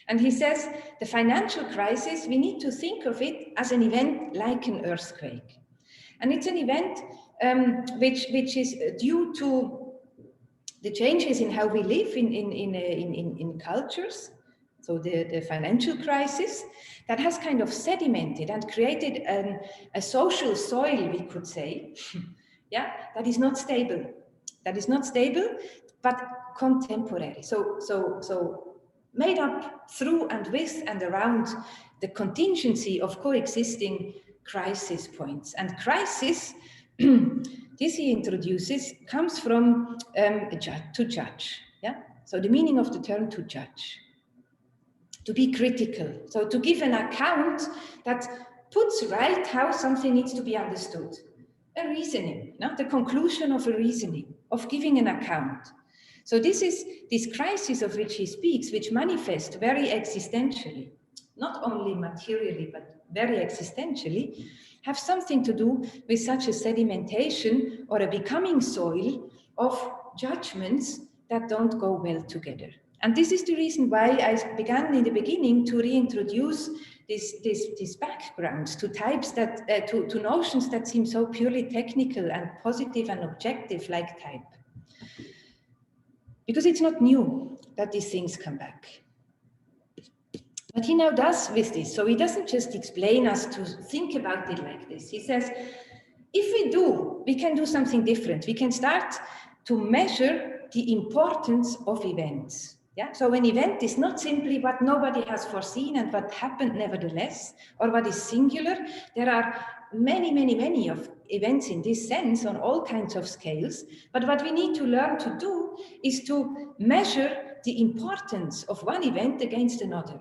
And he says the financial crisis, we need to think of it as an event like an earthquake, and it's an event which is due to the changes in how we live in cultures. So the financial crisis that has kind of sedimented and created a social soil, we could say, yeah, that is not stable, but contemporary. So made up through and with and around the contingency of coexisting crisis points. And crisis, this he introduces, comes from to judge. Yeah. So the meaning of the term to judge, to be critical. So to give an account that puts right how something needs to be understood. a reasoning, no? The conclusion of a reasoning, of giving an account. So this crisis of which he speaks, which manifests very existentially, not only materially, but very existentially, have something to do with such a sedimentation or a becoming soil of judgments that don't go well together. And this is the reason why I began in the beginning to reintroduce this background to types that, to notions that seem so purely technical and positive and objective like type. Because it's not new that these things come back. What he now does with this, so he doesn't just explain us to think about it like this. He says, if we do, we can do something different. We can start to measure the importance of events. Yeah? So an event is not simply what nobody has foreseen and what happened nevertheless, or what is singular. There are many of events in this sense on all kinds of scales. But what we need to learn to do is to measure the importance of one event against another.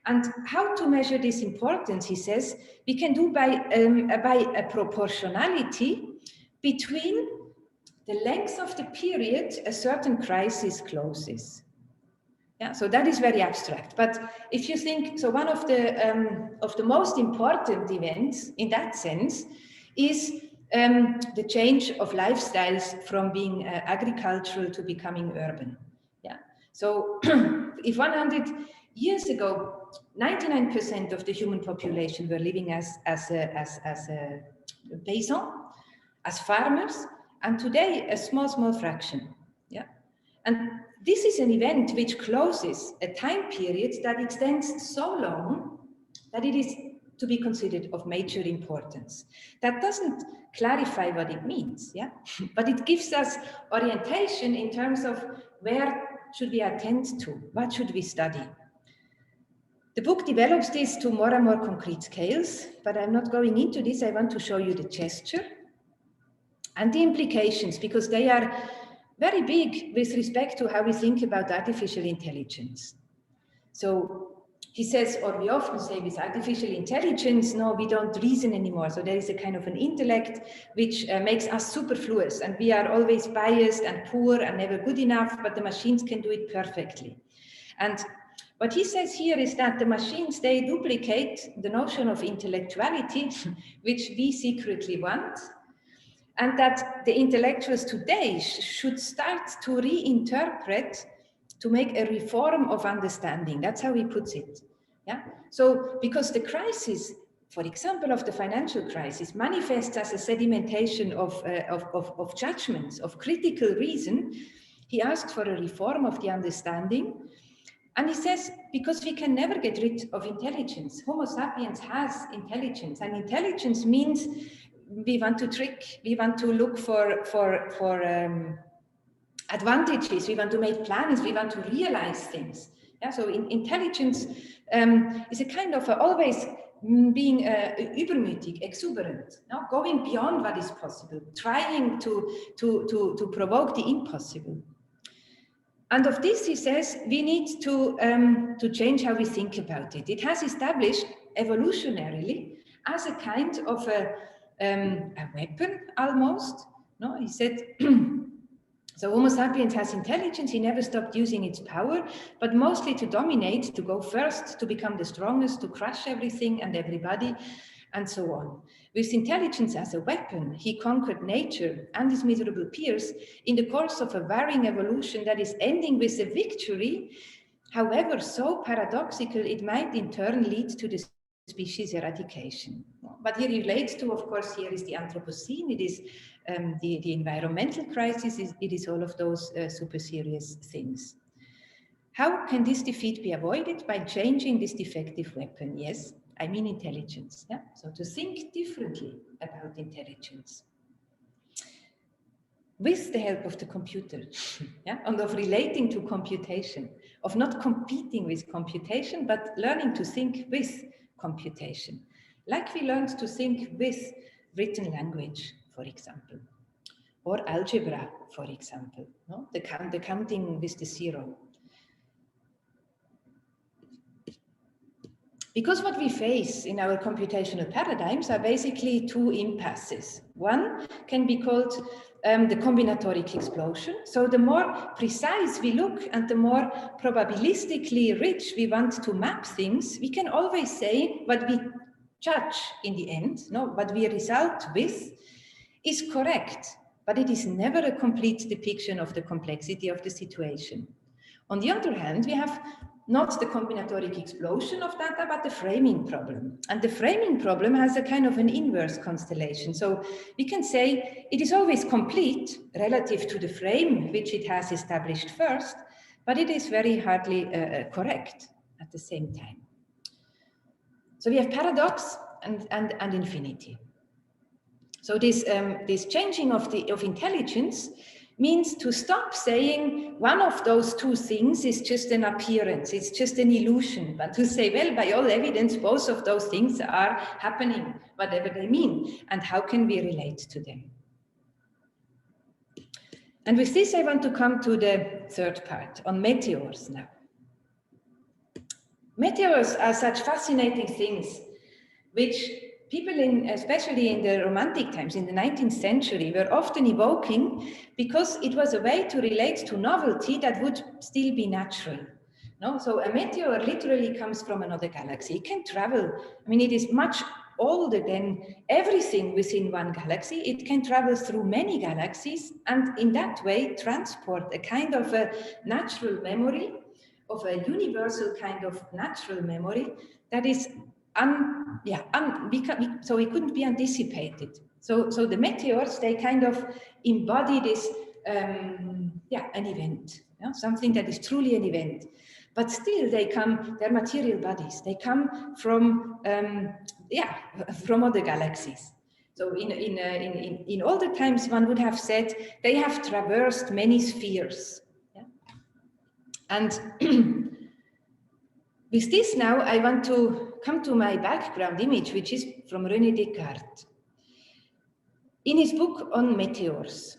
And how to measure this importance, he says, we can do by a proportionality between the length of the period a certain crisis closes. Yeah, so that is very abstract. But if you think, so one of the most important events in that sense is the change of lifestyles from being agricultural to becoming urban. Yeah. So if 100 years ago, 99% of the human population were living as paysans, as farmers, and today a small fraction. Yeah, and this is an event which closes a time period that extends so long that it is to be considered of major importance. That doesn't clarify what it means, yeah, but it gives us orientation in terms of where should we attend to, what should we study. The book develops this to more and more concrete scales, but I'm not going into this. I want to show you the gesture and the implications, because they are very big with respect to how we think about artificial intelligence. So he says, or we often say with artificial intelligence, no, we don't reason anymore. So there is a kind of an intellect which makes us superfluous, and we are always biased and poor and never good enough, but the machines can do it perfectly. And what he says here is that the machines, they duplicate the notion of intellectuality, which we secretly want, and that the intellectuals today should start to reinterpret, to make a reform of understanding. That's how he puts it. Yeah. So because the crisis, for example, of the financial crisis, manifests as a sedimentation of judgments, of critical reason, he asks for a reform of the understanding. And he says, because we can never get rid of intelligence. Homo sapiens has intelligence, and intelligence means we want to trick, we want to look for advantages, we want to make plans, we want to realize things. Yeah, so intelligence is a kind of always being übermütig, exuberant, no? Going beyond what is possible, trying to provoke the impossible. And of this, he says, we need to change how we think about it. It has established evolutionarily as a kind of a weapon almost. No, he said, so Homo sapiens has intelligence, he never stopped using its power, but mostly to dominate, to go first, to become the strongest, to crush everything and everybody, and so on. With intelligence as a weapon, he conquered nature and his miserable peers in the course of a varying evolution that is ending with a victory, however so paradoxical it might in turn lead to the species eradication. But he relates to, of course, here is the Anthropocene, it is the environmental crisis, it is all of those super serious things. How can this defeat be avoided? By changing this defective weapon, yes. I mean intelligence, yeah? So to think differently about intelligence with the help of the computer, yeah? And of relating to computation, of not competing with computation, but learning to think with computation, like we learned to think with written language, for example, or algebra, for example, no? The counting with the zero. Because what we face in our computational paradigms are basically two impasses. One can be called the combinatoric explosion. So the more precise we look and the more probabilistically rich we want to map things, we can always say what we judge in the end, no, what we result with is correct, but it is never a complete depiction of the complexity of the situation. On the other hand, we have not the combinatoric explosion of data, but the framing problem. And the framing problem has a kind of an inverse constellation. So we can say it is always complete relative to the frame which it has established first, but it is very hardly correct at the same time. So we have paradox and infinity. So this changing of intelligence means to stop saying one of those two things is just an appearance, it's just an illusion, but to say, well, by all evidence, both of those things are happening, whatever they mean, and how can we relate to them? And with this, I want to come to the third part, on meteors now. Meteors are such fascinating things, which people, especially in the Romantic times, in the 19th century, were often evoking because it was a way to relate to novelty that would still be natural. No? So a meteor literally comes from another galaxy. It can travel. I mean, it is much older than everything within one galaxy. It can travel through many galaxies and in that way transport a kind of a natural memory, of a universal kind of natural memory that is so it couldn't be anticipated. So the meteors, they kind of embody this, an event, something that is truly an event. But still, they're material bodies. They come from, from other galaxies. So in older times, one would have said they have traversed many spheres. Yeah? And with this now, I want to come to my background image, which is from René Descartes. In his book on meteors.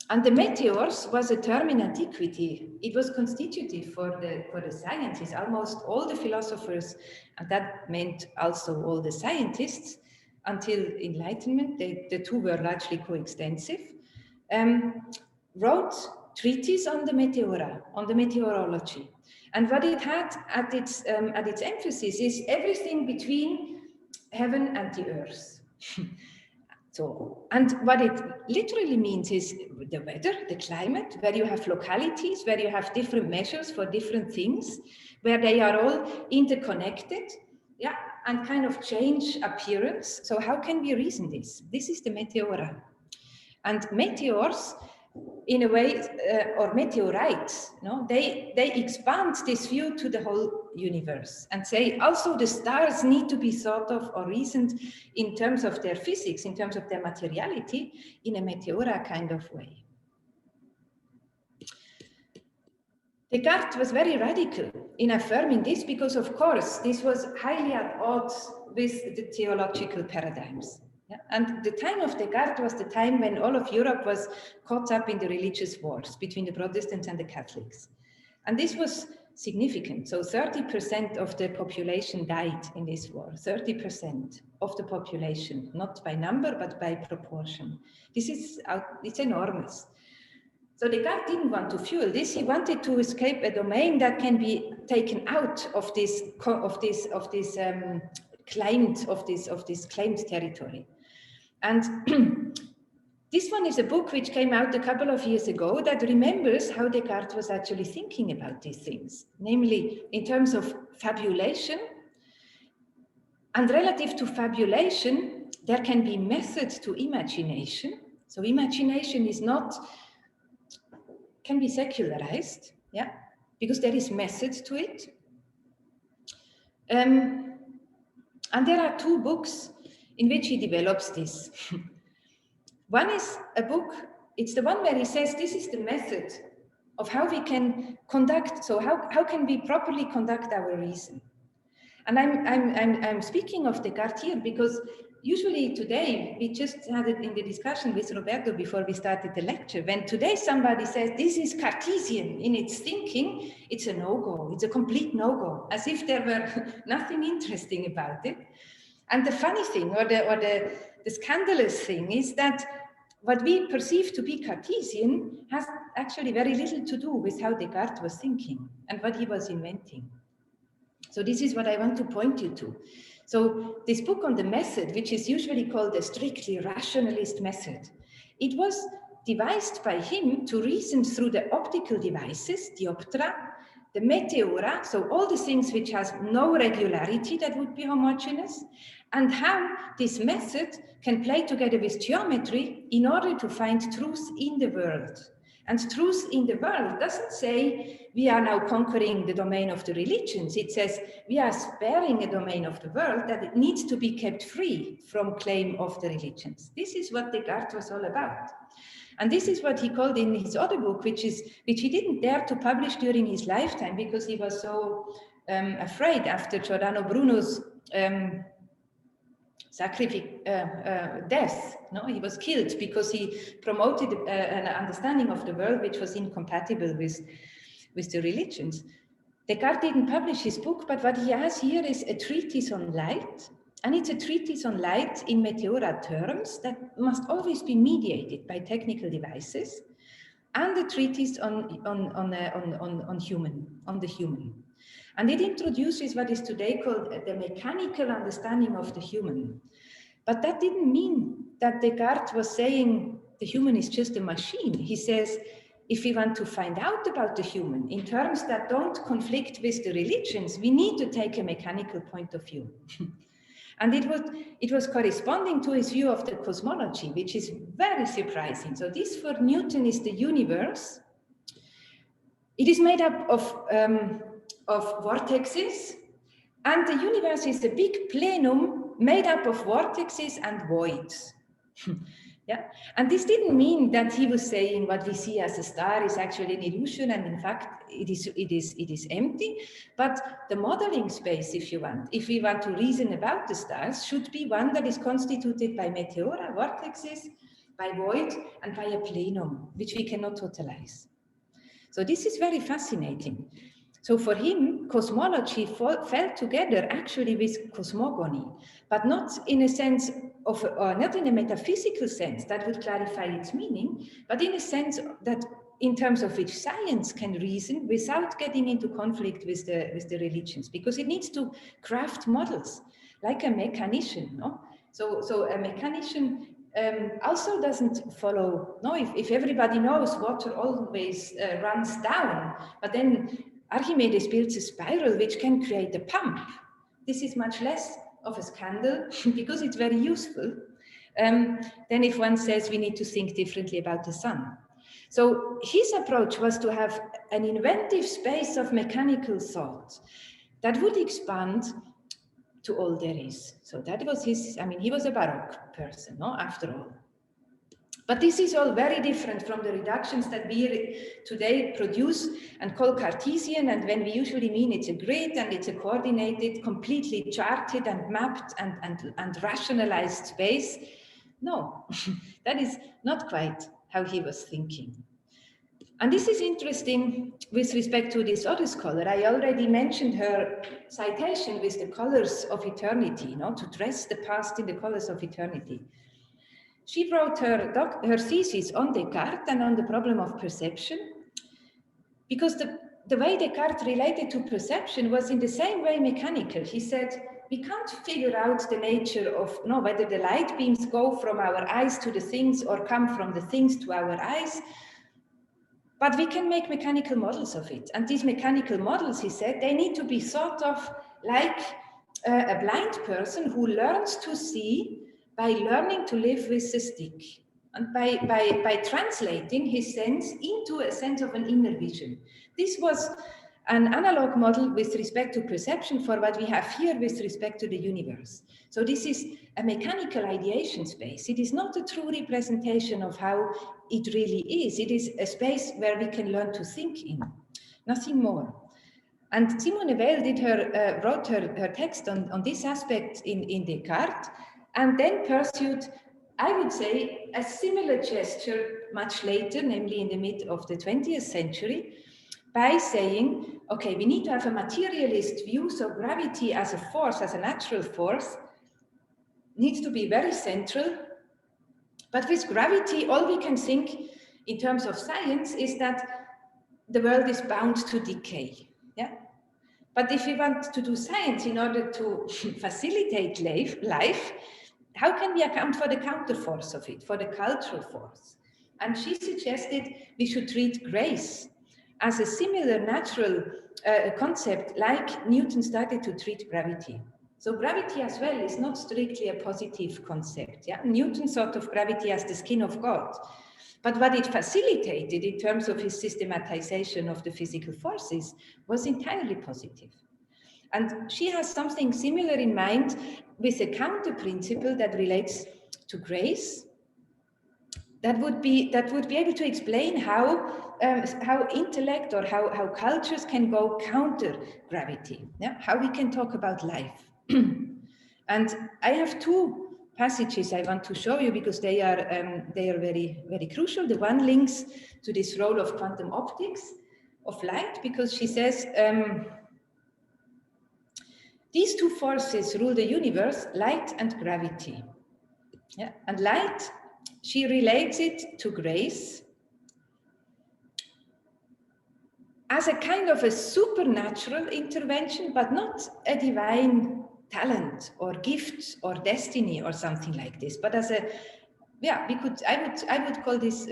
And the meteors was a term in antiquity. It was constitutive for the sciences. Almost all the philosophers, and that meant also all the scientists, until Enlightenment, the two were largely coextensive, wrote treatises on the meteora, on the meteorology. And what it had at its emphasis is everything between heaven and the earth. So, and what it literally means is the weather, the climate, where you have localities, where you have different measures for different things, where they are all interconnected, and kind of change appearance. So how can we reason this? This is the meteora. And meteors, in a way, or meteorites, they expand this view to the whole universe and say also the stars need to be thought of or reasoned in terms of their physics, in terms of their materiality, in a meteora kind of way. Descartes was very radical in affirming this because, of course, this was highly at odds with the theological paradigms. Yeah. And the time of Descartes was the time when all of Europe was caught up in the religious wars between the Protestants and the Catholics. And this was significant. So 30% of the population died in this war, 30% of the population, not by number, but by proportion. It's enormous. So Descartes didn't want to fuel this. He wanted to escape a domain that can be taken out of this claimed territory. And this one is a book which came out a couple of years ago that remembers how Descartes was actually thinking about these things, namely in terms of fabulation. And relative to fabulation, there can be method to imagination. So imagination can be secularized, because there is method to it. And there are two books in which he develops this. One is a book, it's the one where he says this is the method of how we can conduct, so how can we properly conduct our reason? And I'm speaking of Descartes here because usually today, we just had it in the discussion with Roberto before we started the lecture. When today somebody says this is Cartesian in its thinking, it's a no-go. It's a complete no-go, as if there were nothing interesting about it. And the funny thing, or the scandalous thing, is that what we perceive to be Cartesian has actually very little to do with how Descartes was thinking and what he was inventing. So this is what I want to point you to. So this book on the method, which is usually called a strictly rationalist method, it was devised by him to reason through the optical devices, dioptra, the meteora, so all the things which has no regularity that would be homogeneous, and how this method can play together with geometry in order to find truth in the world. And truth in the world doesn't say we are now conquering the domain of the religions. It says we are sparing a domain of the world that it needs to be kept free from claim of the religions. This is what Descartes was all about. And this is what he called in his other book, which he didn't dare to publish during his lifetime because he was so afraid after Giordano Bruno's death. No, he was killed because he promoted an understanding of the world which was incompatible with the religions. Descartes didn't publish his book, but what he has here is a treatise on light, and it's a treatise on light in meteora terms that must always be mediated by technical devices, and a treatise on the human. And it introduces what is today called the mechanical understanding of the human. But that didn't mean that Descartes was saying the human is just a machine. He says, if we want to find out about the human in terms that don't conflict with the religions, we need to take a mechanical point of view. And it was corresponding to his view of the cosmology, which is very surprising. So this for Newton is the universe. It is made up of vortexes, and the universe is a big plenum made up of vortexes and voids. Yeah, and this didn't mean that he was saying what we see as a star is actually an illusion, and in fact it is empty. But the modeling space, if we want to reason about the stars, should be one that is constituted by meteora, vortexes, by void, and by a plenum, which we cannot totalize. So this is very fascinating. So for him, cosmology fell together actually with cosmogony, but not in a sense of, not in a metaphysical sense that would clarify its meaning, but in a sense that in terms of which science can reason without getting into conflict with the religions, because it needs to craft models like a mechanician. No? So a mechanician also doesn't follow, no, if everybody knows water always runs down, but then Archimedes builds a spiral which can create a pump. This is much less of a scandal because it's very useful than if one says we need to think differently about the sun. So his approach was to have an inventive space of mechanical thought that would expand to all there is. So that was his, I mean, he was a Baroque person, no, after all. But this is all very different from the reductions that we today produce and call Cartesian, and when we usually mean it's a grid and it's a coordinated, completely charted and mapped and rationalized space. No, that is not quite how he was thinking. And this is interesting with respect to this other scholar. I already mentioned her citation with the colors of eternity, to dress the past in the colors of eternity. She wrote her thesis on Descartes and on the problem of perception, because the way Descartes related to perception was in the same way mechanical. He said, we can't figure out the nature of, whether the light beams go from our eyes to the things or come from the things to our eyes, but we can make mechanical models of it. And these mechanical models, he said, they need to be thought of like a blind person who learns to see by learning to live with the stick, and by translating his sense into a sense of an inner vision. This was an analog model with respect to perception for what we have here with respect to the universe. So this is a mechanical ideation space. It is not a true representation of how it really is. It is a space where we can learn to think in, nothing more. And Simone Weil wrote her text on this aspect in Descartes. and then pursued, I would say, a similar gesture much later, namely in the mid of the 20th century, by saying, okay, we need to have a materialist view, so gravity as a force, as a natural force, needs to be very central. But with gravity, all we can think in terms of science is that the world is bound to decay. Yeah? But if we want to do science in order to facilitate life, how can we account for the counterforce of it, for the cultural force? And she suggested we should treat grace as a similar natural concept like Newton started to treat gravity. So gravity as well is not strictly a positive concept. Yeah? Newton thought of gravity as the skin of God. But what it facilitated in terms of his systematization of the physical forces was entirely positive. And she has something similar in mind with a counter principle that relates to grace. That would be able to explain how intellect or how cultures can go counter gravity. Yeah? How we can talk about life. And I have two passages I want to show you because they are very, very crucial. The one links to this role of quantum optics of light, because she says these two forces rule the universe, light and gravity. Yeah? And light, she relates it to grace as a kind of a supernatural intervention, but not a divine talent or gift or destiny or something like this, but as a, yeah, I would call this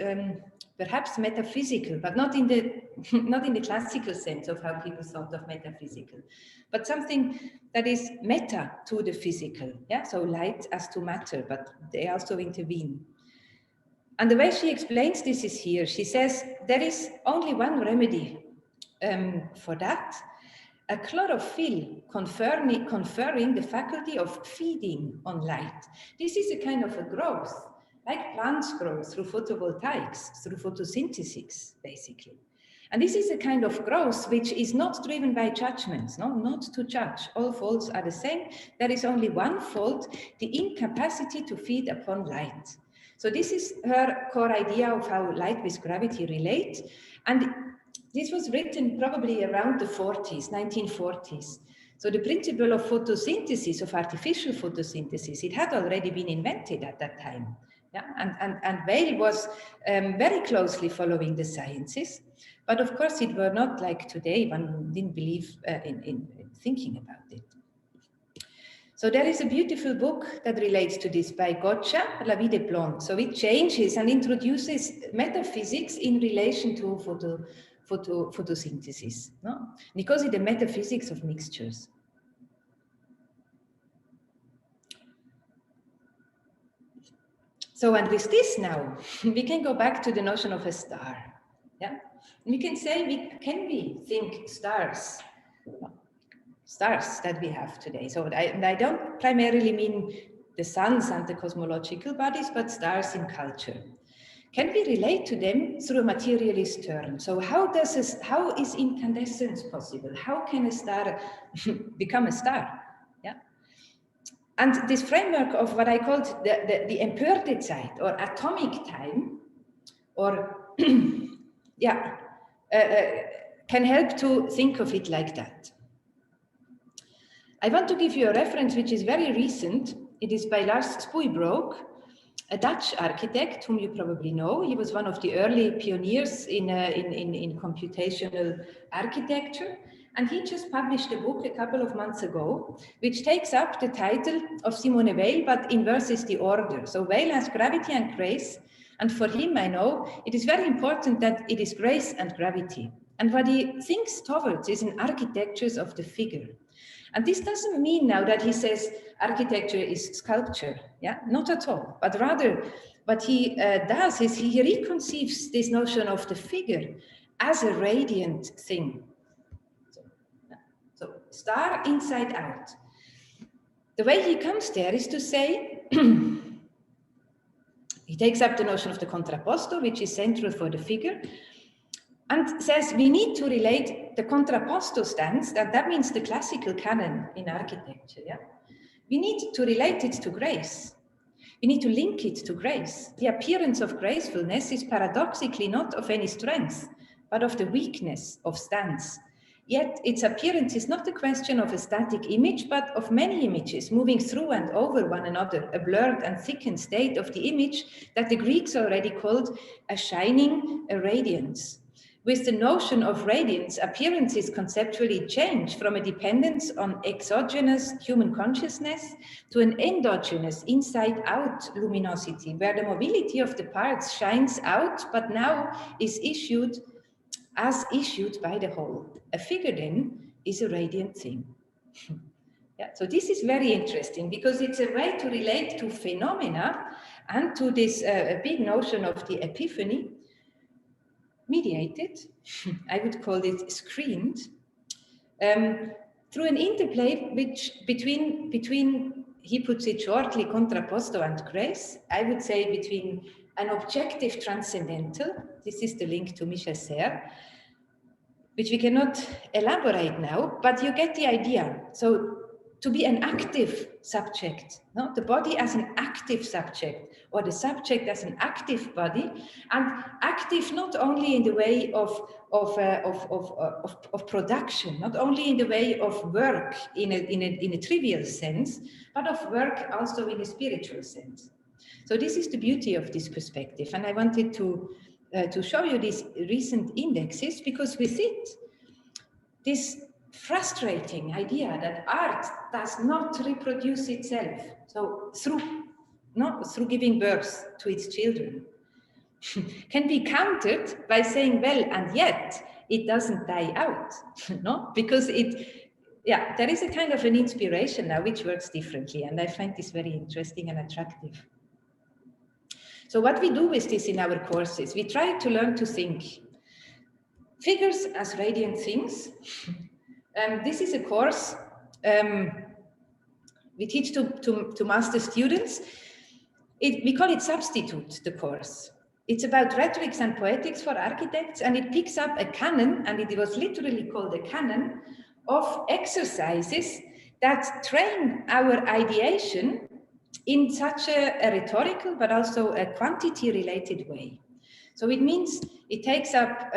perhaps metaphysical, but not in the classical sense of how people thought of metaphysical, but something that is meta to the physical. Yeah, so light as to matter, but they also intervene. And the way she explains this is here. She says there is only one remedy for that: a chlorophyll conferring the faculty of feeding on light. This is a kind of a growth, like plants grow through photovoltaics, through photosynthesis, basically. And this is a kind of growth which is not driven by judgments, no? Not to judge. All faults are the same. There is only one fault, the incapacity to feed upon light. So this is her core idea of how light with gravity relate. And this was written probably around the 40s, 1940s. So the principle of photosynthesis, of artificial photosynthesis, it had already been invented at that time. Yeah? And Weil was very closely following the sciences. But of course, it were not like today, one didn't believe in thinking about it. So there is a beautiful book that relates to this by Gotcha, La Vie des Plantes. So it changes and introduces metaphysics in relation to photosynthesis. No? Because it's the metaphysics of mixtures. So, and with this now, we can go back to the notion of a star. Yeah, we can say, can we think stars that we have today? So I don't primarily mean the suns and the cosmological bodies, but stars in culture. Can we relate to them through a materialist term? So how is incandescence possible? How can a star become a star? Yeah. And this framework of what I called the Empörtezeit, or atomic time, or yeah, can help to think of it like that. I want to give you a reference which is very recent. It is by Lars Spuybroek, a Dutch architect whom you probably know. He was one of the early pioneers in computational architecture. And he just published a book a couple of months ago, which takes up the title of Simone Weil, but inverses the order. So Weil has gravity and grace. And for him, I know, it is very important that it is grace and gravity. And what he thinks towards is an architecture of the figure. And this doesn't mean now that he says architecture is sculpture, yeah, not at all. But rather, what he does is he reconceives this notion of the figure as a radiant thing. So star inside out. The way he comes there is to say, he takes up the notion of the contrapposto, which is central for the figure, and says we need to relate the contrapposto stance, that means the classical canon in architecture, yeah, we need to relate it to grace. We need to link it to grace. The appearance of gracefulness is paradoxically not of any strength, but of the weakness of stance. Yet its appearance is not a question of a static image, but of many images moving through and over one another, a blurred and thickened state of the image that the Greeks already called a shining, a radiance. With the notion of radiance, appearances conceptually change from a dependence on exogenous human consciousness to an endogenous, inside-out luminosity, where the mobility of the parts shines out, but now is issued by the whole. A figure then is a radiant thing. Yeah, so this is very interesting because it's a way to relate to phenomena and to this big notion of the epiphany, mediated, I would call it screened, through an interplay between, he puts it shortly, contrapposto and grace, I would say between an objective transcendental, this is the link to Michel Serres, which we cannot elaborate now, but you get the idea. So to be an active subject, no? The body as an active subject, or the subject as an active body, and active not only in the way of production, not only in the way of work in a trivial sense, but of work also in a spiritual sense. So this is the beauty of this perspective, and I wanted to show you these recent indexes, because with it, this frustrating idea that art does not reproduce itself, so through giving birth to its children, can be countered by saying, well, and yet it doesn't die out, no? Because there is a kind of an inspiration now which works differently, and I find this very interesting and attractive. So what we do with this in our courses, we try to learn to think figures as radiant things. This is a course we teach to master students. We call it Substitute, the course. It's about rhetorics and poetics for architects, and it picks up a canon, and it was literally called a canon, of exercises that train our ideation in such a rhetorical but also a quantity-related way. So it means it takes up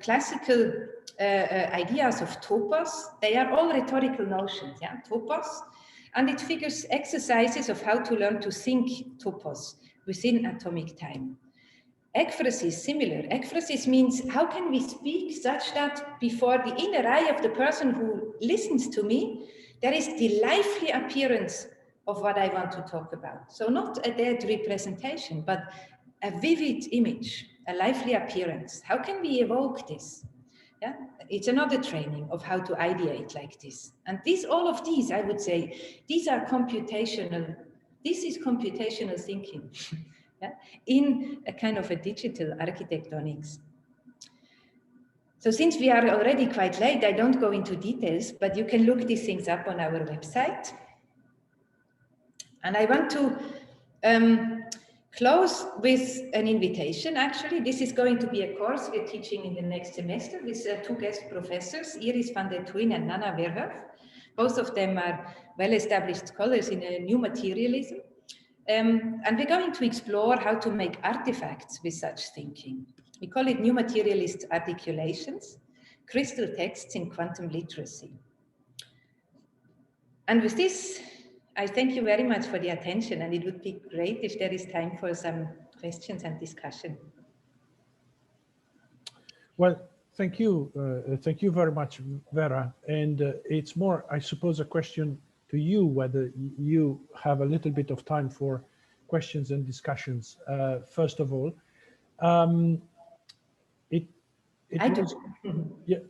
classical ideas of topos. They are all rhetorical notions, yeah, topos. And it figures exercises of how to learn to think topos within atomic time. Ekphrasis, similar. Ekphrasis means how can we speak such that before the inner eye of the person who listens to me, there is the lively appearance of what I want to talk about. So not a dead representation, but a vivid image, a lively appearance. How can we evoke this? Yeah, it's another training of how to ideate like this. And all of these, I would say, these are computational. This is computational thinking, yeah, in a kind of a digital architectonics. So since we are already quite late, I don't go into details, but you can look these things up on our website. And I want to close with an invitation, actually. This is going to be a course we're teaching in the next semester with two guest professors, Iris van der Thuyn and Nana Verhoef. Both of them are well-established scholars in a new materialism. And we're going to explore how to make artifacts with such thinking. We call it new materialist articulations, crystal texts in quantum literacy. And with this, I thank you very much for the attention, and it would be great if there is time for some questions and discussion. Well, thank you. Thank you very much, Vera. And it's more, I suppose, a question to you, whether you have a little bit of time for questions and discussions. First of all,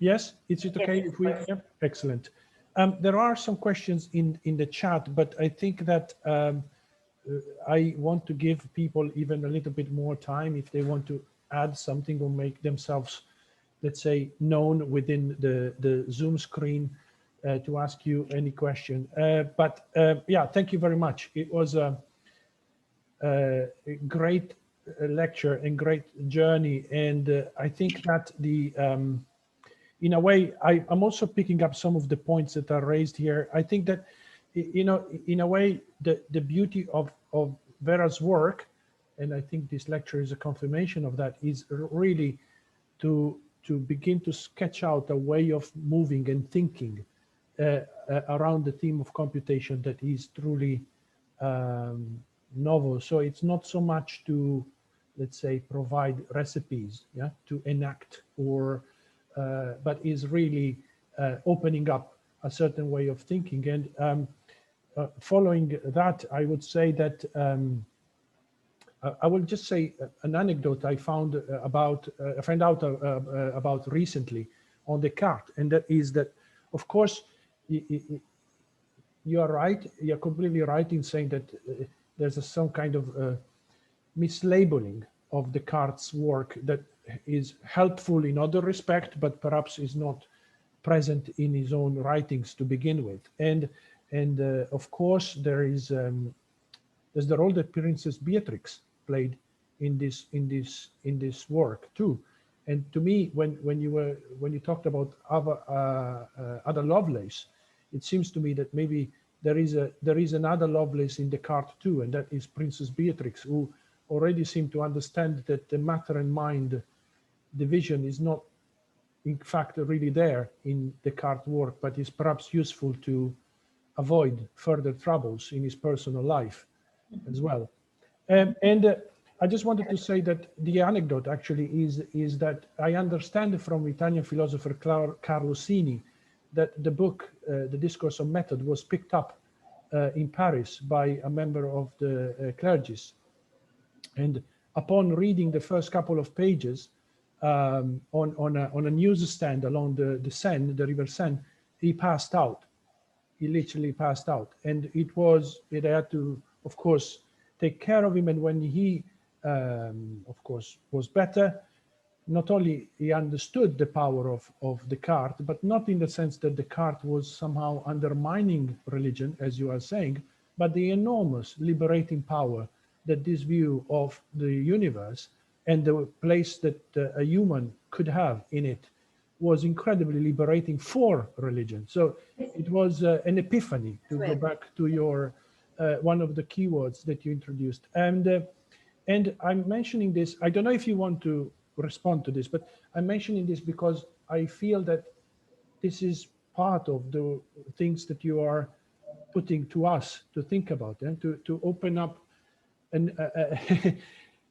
yes, is it okay if we, yeah, excellent. There are some questions in the chat, but I think that I want to give people even a little bit more time if they want to add something or make themselves, let's say, known within the Zoom screen to ask you any question. But yeah, thank you very much. It was a great lecture and great journey. And I think that in a way, I'm also picking up some of the points that are raised here. I think that you know, in a way, the beauty of Vera's work, and I think this lecture is a confirmation of that, is really to begin to sketch out a way of moving and thinking around the theme of computation that is truly novel. So it's not so much to, let's say, provide recipes, yeah, to enact, or but is really opening up a certain way of thinking. And following that, I would say that I will just say an anecdote I found about about recently on Descartes, and that is that, of course, you are right. You're completely right in saying that there's some kind of mislabeling of Descartes' work that is helpful in other respect, but perhaps is not present in his own writings to begin with. And of course, there's the role that Princess Beatrix played in this work too. And to me, when you talked about other Lovelace, it seems to me that maybe there is another Lovelace in Descartes too, and that is Princess Beatrix, who already seemed to understand that the matter and mind division is not, in fact, really there in Descartes' work, but is perhaps useful to avoid further troubles in his personal life as well. And I just wanted to say that the anecdote actually is that I understand from Italian philosopher Carlo Sini that the book, The Discourse on Method, was picked up in Paris by a member of the clergies. And upon reading the first couple of pages on a newsstand along the Seine, the River Seine, he passed out. He literally passed out. And it had to, of course, take care of him. And when he, of course, was better, not only he understood the power of Descartes, but not in the sense that Descartes was somehow undermining religion, as you are saying, but the enormous liberating power that this view of the universe and the place that a human could have in it was incredibly liberating for religion. So it was an epiphany, to go back to your one of the keywords that you introduced. And I'm mentioning this, I don't know if you want to respond to this, but I'm mentioning this because I feel that this is part of the things that you are putting to us to think about, and to open up an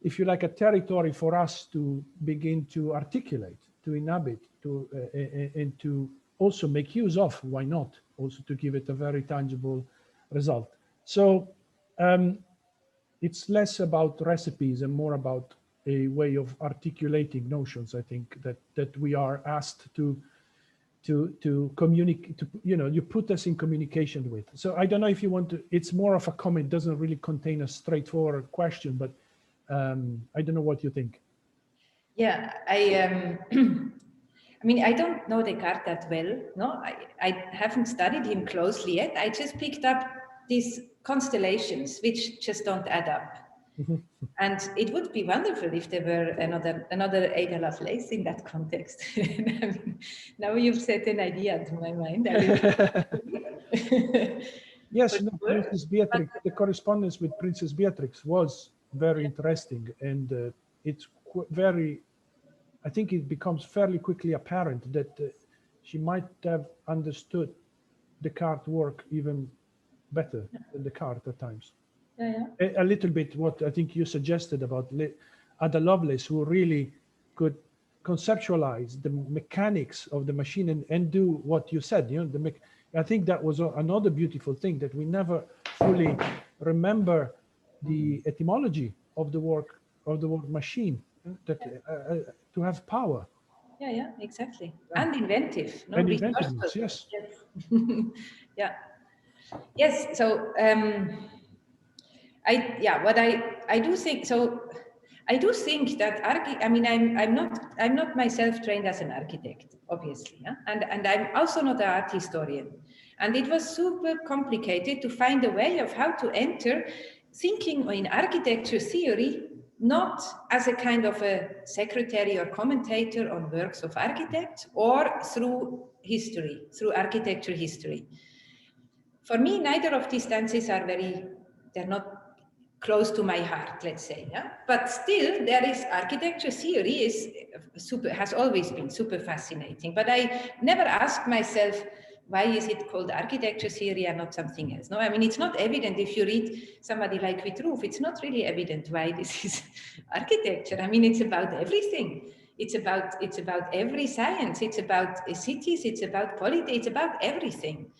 if you like, a territory for us to begin to articulate, to inhabit, and to also make use of, why not, also to give it a very tangible result. So it's less about recipes and more about a way of articulating notions, I think, that we are asked to communicate, you put us in communication with. So I don't know if you want to, it's more of a comment, doesn't really contain a straightforward question, but I don't know what you think. Yeah, I mean, I don't know Descartes that well. No, I haven't studied him closely yet. I just picked up these constellations, which just don't add up. And it would be wonderful if there were another Ada Lovelace in that context. I mean, now you've set an idea to my mind. Yes, no, Princess Beatrix, the correspondence with Princess Beatrix was very interesting, and it's very, I think it becomes fairly quickly apparent that she might have understood Descartes' work even better than Descartes at times. A little bit what I think you suggested about Ada Lovelace, who really could conceptualize the mechanics of the machine and do what you said. I think that was another beautiful thing, that we never fully remember the etymology of the word machine, that to have power. Yeah, exactly. And inventive. No? And inventiveness, yes. Yeah. Yes. So I do think so. I do think that I'm not myself trained as an architect, obviously, yeah? and I'm also not an art historian. And it was super complicated to find a way of how to enter thinking in architecture theory, not as a kind of a secretary or commentator on works of architects, or through history, through architecture history. For me, neither of these stances are they're not close to my heart, let's say. Yeah? But still, there is architecture theory has always been super fascinating. But I never asked myself, why is it called architecture theory and not something else? No, I mean, it's not evident if you read somebody like Vitruve, it's not really evident why this is architecture. I mean, it's about everything. It's about every science. It's about cities. It's about politics. It's about everything.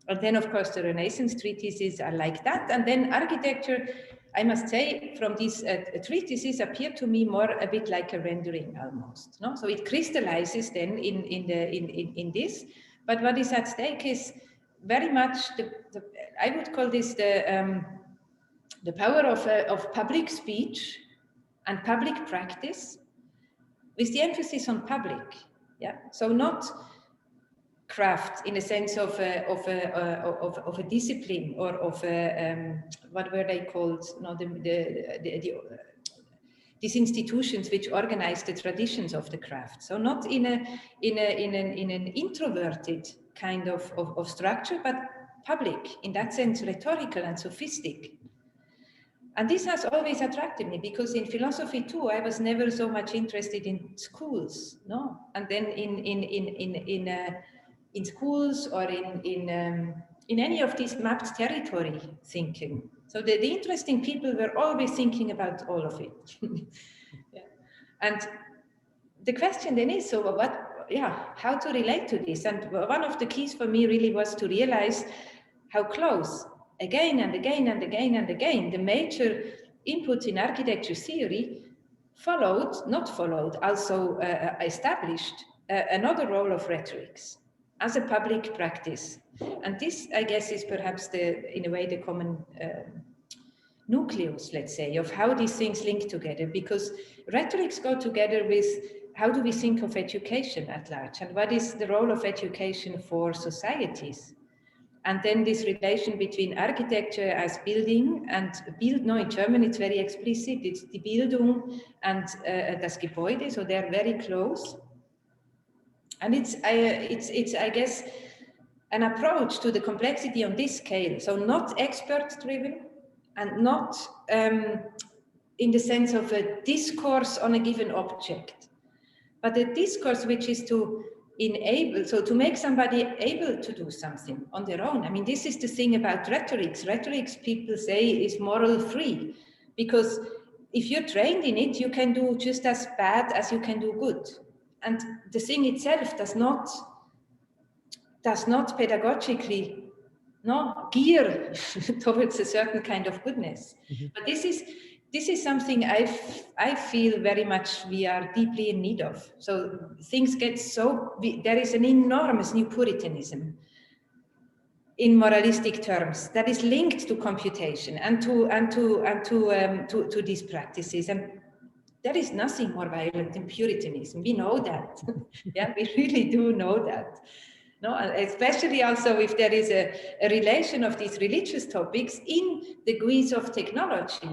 And then, of course, the Renaissance treatises are like that. And then architecture, I must say, from these treatises appear to me more a bit like a rendering almost. No? So it crystallizes then in this. But what is at stake is very much, I would call this the power of public speech and public practice, with the emphasis on public. Yeah. So not craft in the sense of a discipline or of what were they called? No, these institutions which organize the traditions of the craft. So not in an introverted kind of structure, but public, in that sense, rhetorical and sophistic. And this has always attracted me, because in philosophy too, I was never so much interested in schools, no? And then in schools or in any of these mapped territory thinking. So the interesting people were always thinking about all of it. Yeah. And the question then is, so how to relate to this? And one of the keys for me really was to realize how close, again and again and again and again, the major inputs in architecture theory also established another role of rhetorics as a public practice. And this, I guess, is perhaps in a way, the common nucleus, let's say, of how these things link together, because rhetorics go together with how do we think of education at large, and what is the role of education for societies? And then this relation between architecture as building and in German it's very explicit, it's die Bildung and das Gebäude, so they're very close. And it's I guess, an approach to the complexity on this scale, so not expert-driven and not in the sense of a discourse on a given object, but a discourse which is to to make somebody able to do something on their own. I mean, this is the thing about rhetorics. Rhetorics, people say, is moral free, because if you're trained in it, you can do just as bad as you can do good. And the thing itself does not pedagogically gear towards a certain kind of goodness. Mm-hmm. But this is something I feel very much we are deeply in need of. So things get there is an enormous new Puritanism in moralistic terms that is linked to computation and to these practices. And there is nothing more violent than Puritanism. We know that. Yeah, we really do know that. No, especially also if there is a relation of these religious topics in the guise of technology,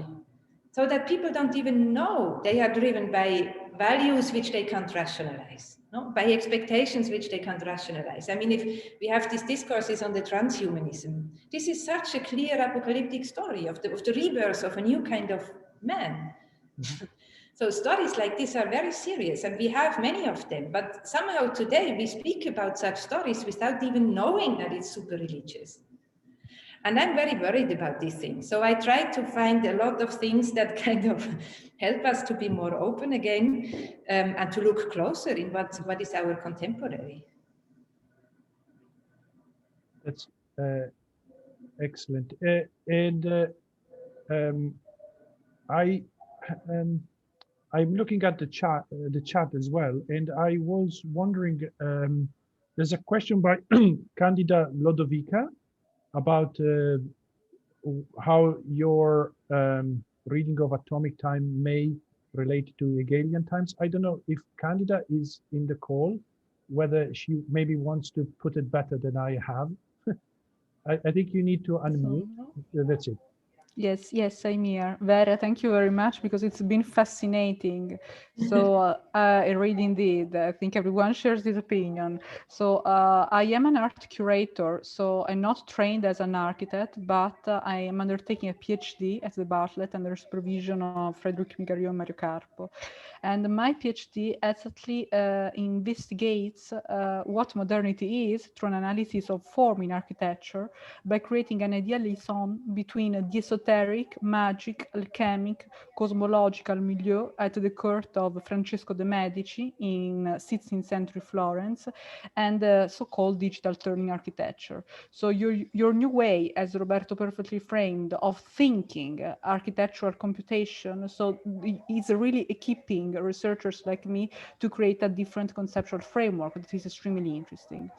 so that people don't even know they are driven by values which they can't rationalize, no? By expectations which they can't rationalize. I mean, if we have these discourses on the transhumanism, this is such a clear apocalyptic story of the rebirth of a new kind of man. So stories like this are very serious, and we have many of them, but somehow today we speak about such stories without even knowing that it's super religious. And I'm very worried about these things. So I try to find a lot of things that kind of help us to be more open again, and to look closer in what is our contemporary. That's excellent. I'm looking at the chat as well, and I was wondering, there's a question by Candida Lodovica about how your reading of atomic time may relate to Hegelian times. I don't know if Candida is in the call, whether she maybe wants to put it better than I have. I think you need to unmute. That's it. Yes, yes, I'm here. Vera, thank you very much because it's been fascinating. So, I really indeed, I think everyone shares this opinion. So, I am an art curator, so I'm not trained as an architect, but I am undertaking a PhD at the Bartlett under supervision of Frederick Migario and Mario Carpo. And my PhD exactly investigates what modernity is through an analysis of form in architecture by creating an ideal liaison between the esoteric, magic, alchemic, cosmological milieu at the court of Francesco de' Medici in 16th century Florence and so-called digital turning architecture. So your new way, as Roberto perfectly framed, of thinking architectural computation, so is really equipping researchers like me to create a different conceptual framework that is extremely interesting.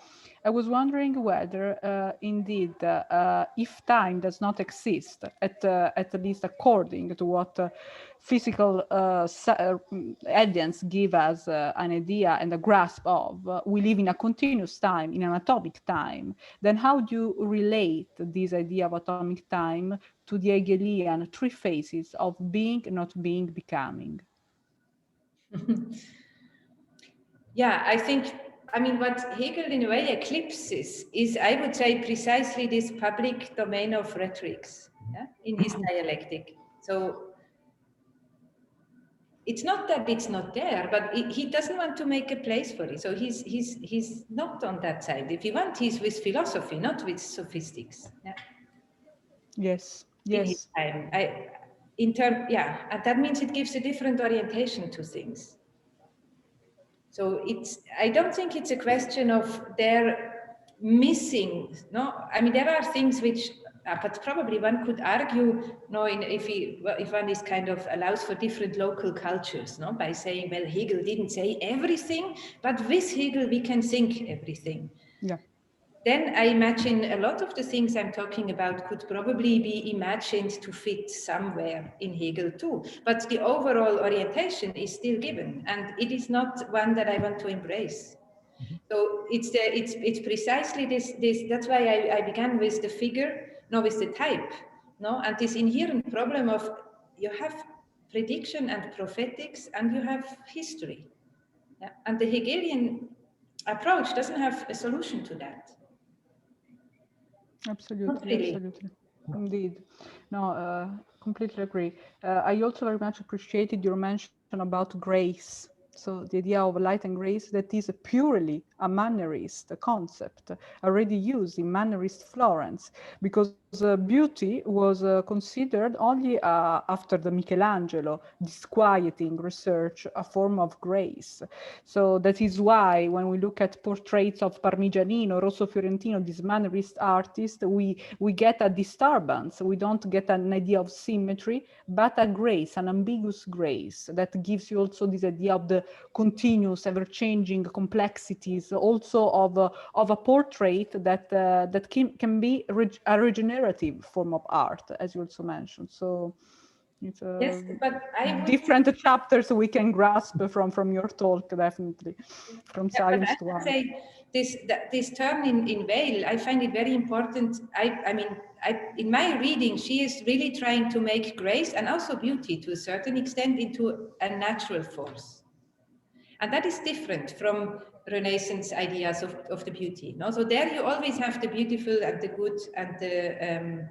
I was wondering whether, indeed, if time does not exist, at least according to what physical evidence give us an idea and a grasp of, we live in a continuous time, in an atomic time, then how do you relate this idea of atomic time to the Hegelian three phases of being, not being, becoming? Yeah, I mean, what Hegel in a way eclipses is, I would say, precisely this public domain of rhetorics, yeah, in his dialectic. So it's not that it's not there, but he doesn't want to make a place for it. So he's not on that side. If you want, he's with philosophy, not with sophistics. Yeah. Yes, In his yes. time, and that means it gives a different orientation to things. So I don't think it's a question of their missing, no? I mean, there are things which, but probably one could argue, no, if one is kind of allows for different local cultures, no, by saying, well, Hegel didn't say everything, but with Hegel we can think everything. Yeah. Then I imagine a lot of the things I'm talking about could probably be imagined to fit somewhere in Hegel too. But the overall orientation is still given, and it is not one that I want to embrace. So it's precisely this. That's why I began with the figure, no, with the type, no, and this inherent problem of you have prediction and prophetics, and you have history, yeah? And the Hegelian approach doesn't have a solution to that. Not Absolutely, really. absolutely. Indeed. No, completely agree. I also very much appreciated your mention about grace. So the idea of light and grace that is purely a Mannerist concept already used in Mannerist Florence, because beauty was considered only after the Michelangelo disquieting research a form of grace. So that is why when we look at portraits of Parmigianino, Rosso Fiorentino, these Mannerist artists, we get a disturbance. We don't get an idea of symmetry, but a grace, an ambiguous grace that gives you also this idea of the continuous, ever-changing complexities, also of a portrait that can be a regenerative form of art, as you also mentioned. So it's Yes, but I would. different chapters we can grasp from your talk, definitely, from Yeah, but science I to would art. say this turn in Vale, I find it very important. I mean, in my reading, she is really trying to make grace and also beauty to a certain extent into a natural force. And that is different from Renaissance ideas of the beauty. No? So there you always have the beautiful and the good and the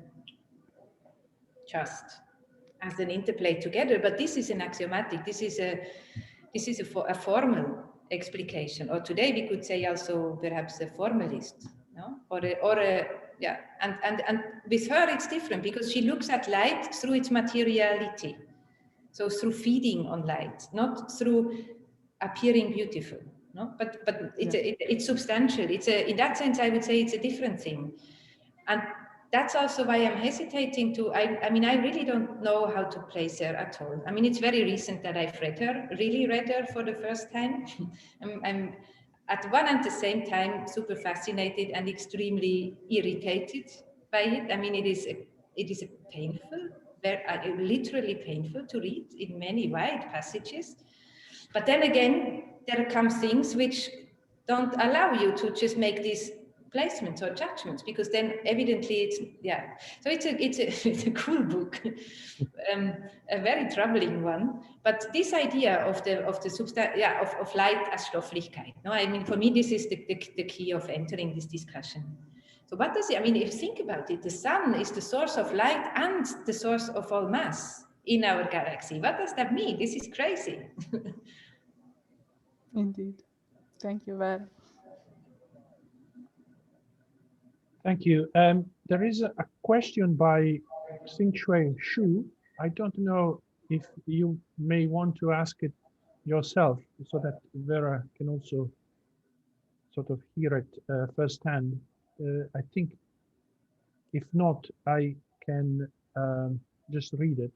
just as an interplay together. But this is an axiomatic. This is a formal explication. Or today we could say also perhaps a formalist. No? Yeah. And with her it's different because she looks at light through its materiality. So through feeding on light, not through appearing beautiful. No, but it's substantial. In that sense, I would say it's a different thing, and that's also why I'm hesitating to. I mean, I really don't know how to place her at all. I mean, it's very recent that I've really read her for the first time. I'm at one and the same time super fascinated and extremely irritated by it. I mean, it is a painful, literally painful to read in many wide passages. But then again, there come things which don't allow you to just make this placements or judgments, because then evidently it's, yeah. So it's a cool book, a very troubling one. But this idea of the substance, yeah, of light as Stofflichkeit. No, I mean, for me, this is the key of entering this discussion. So what does it, I mean, if you think about it, the sun is the source of light and the source of all mass in our galaxy. What does that mean? This is crazy. Indeed. Thank you, Vera. Thank you. There is a question by Xingxue Shu. I don't know if you may want to ask it yourself so that Vera can also sort of hear it firsthand. I think if not, I can just read it.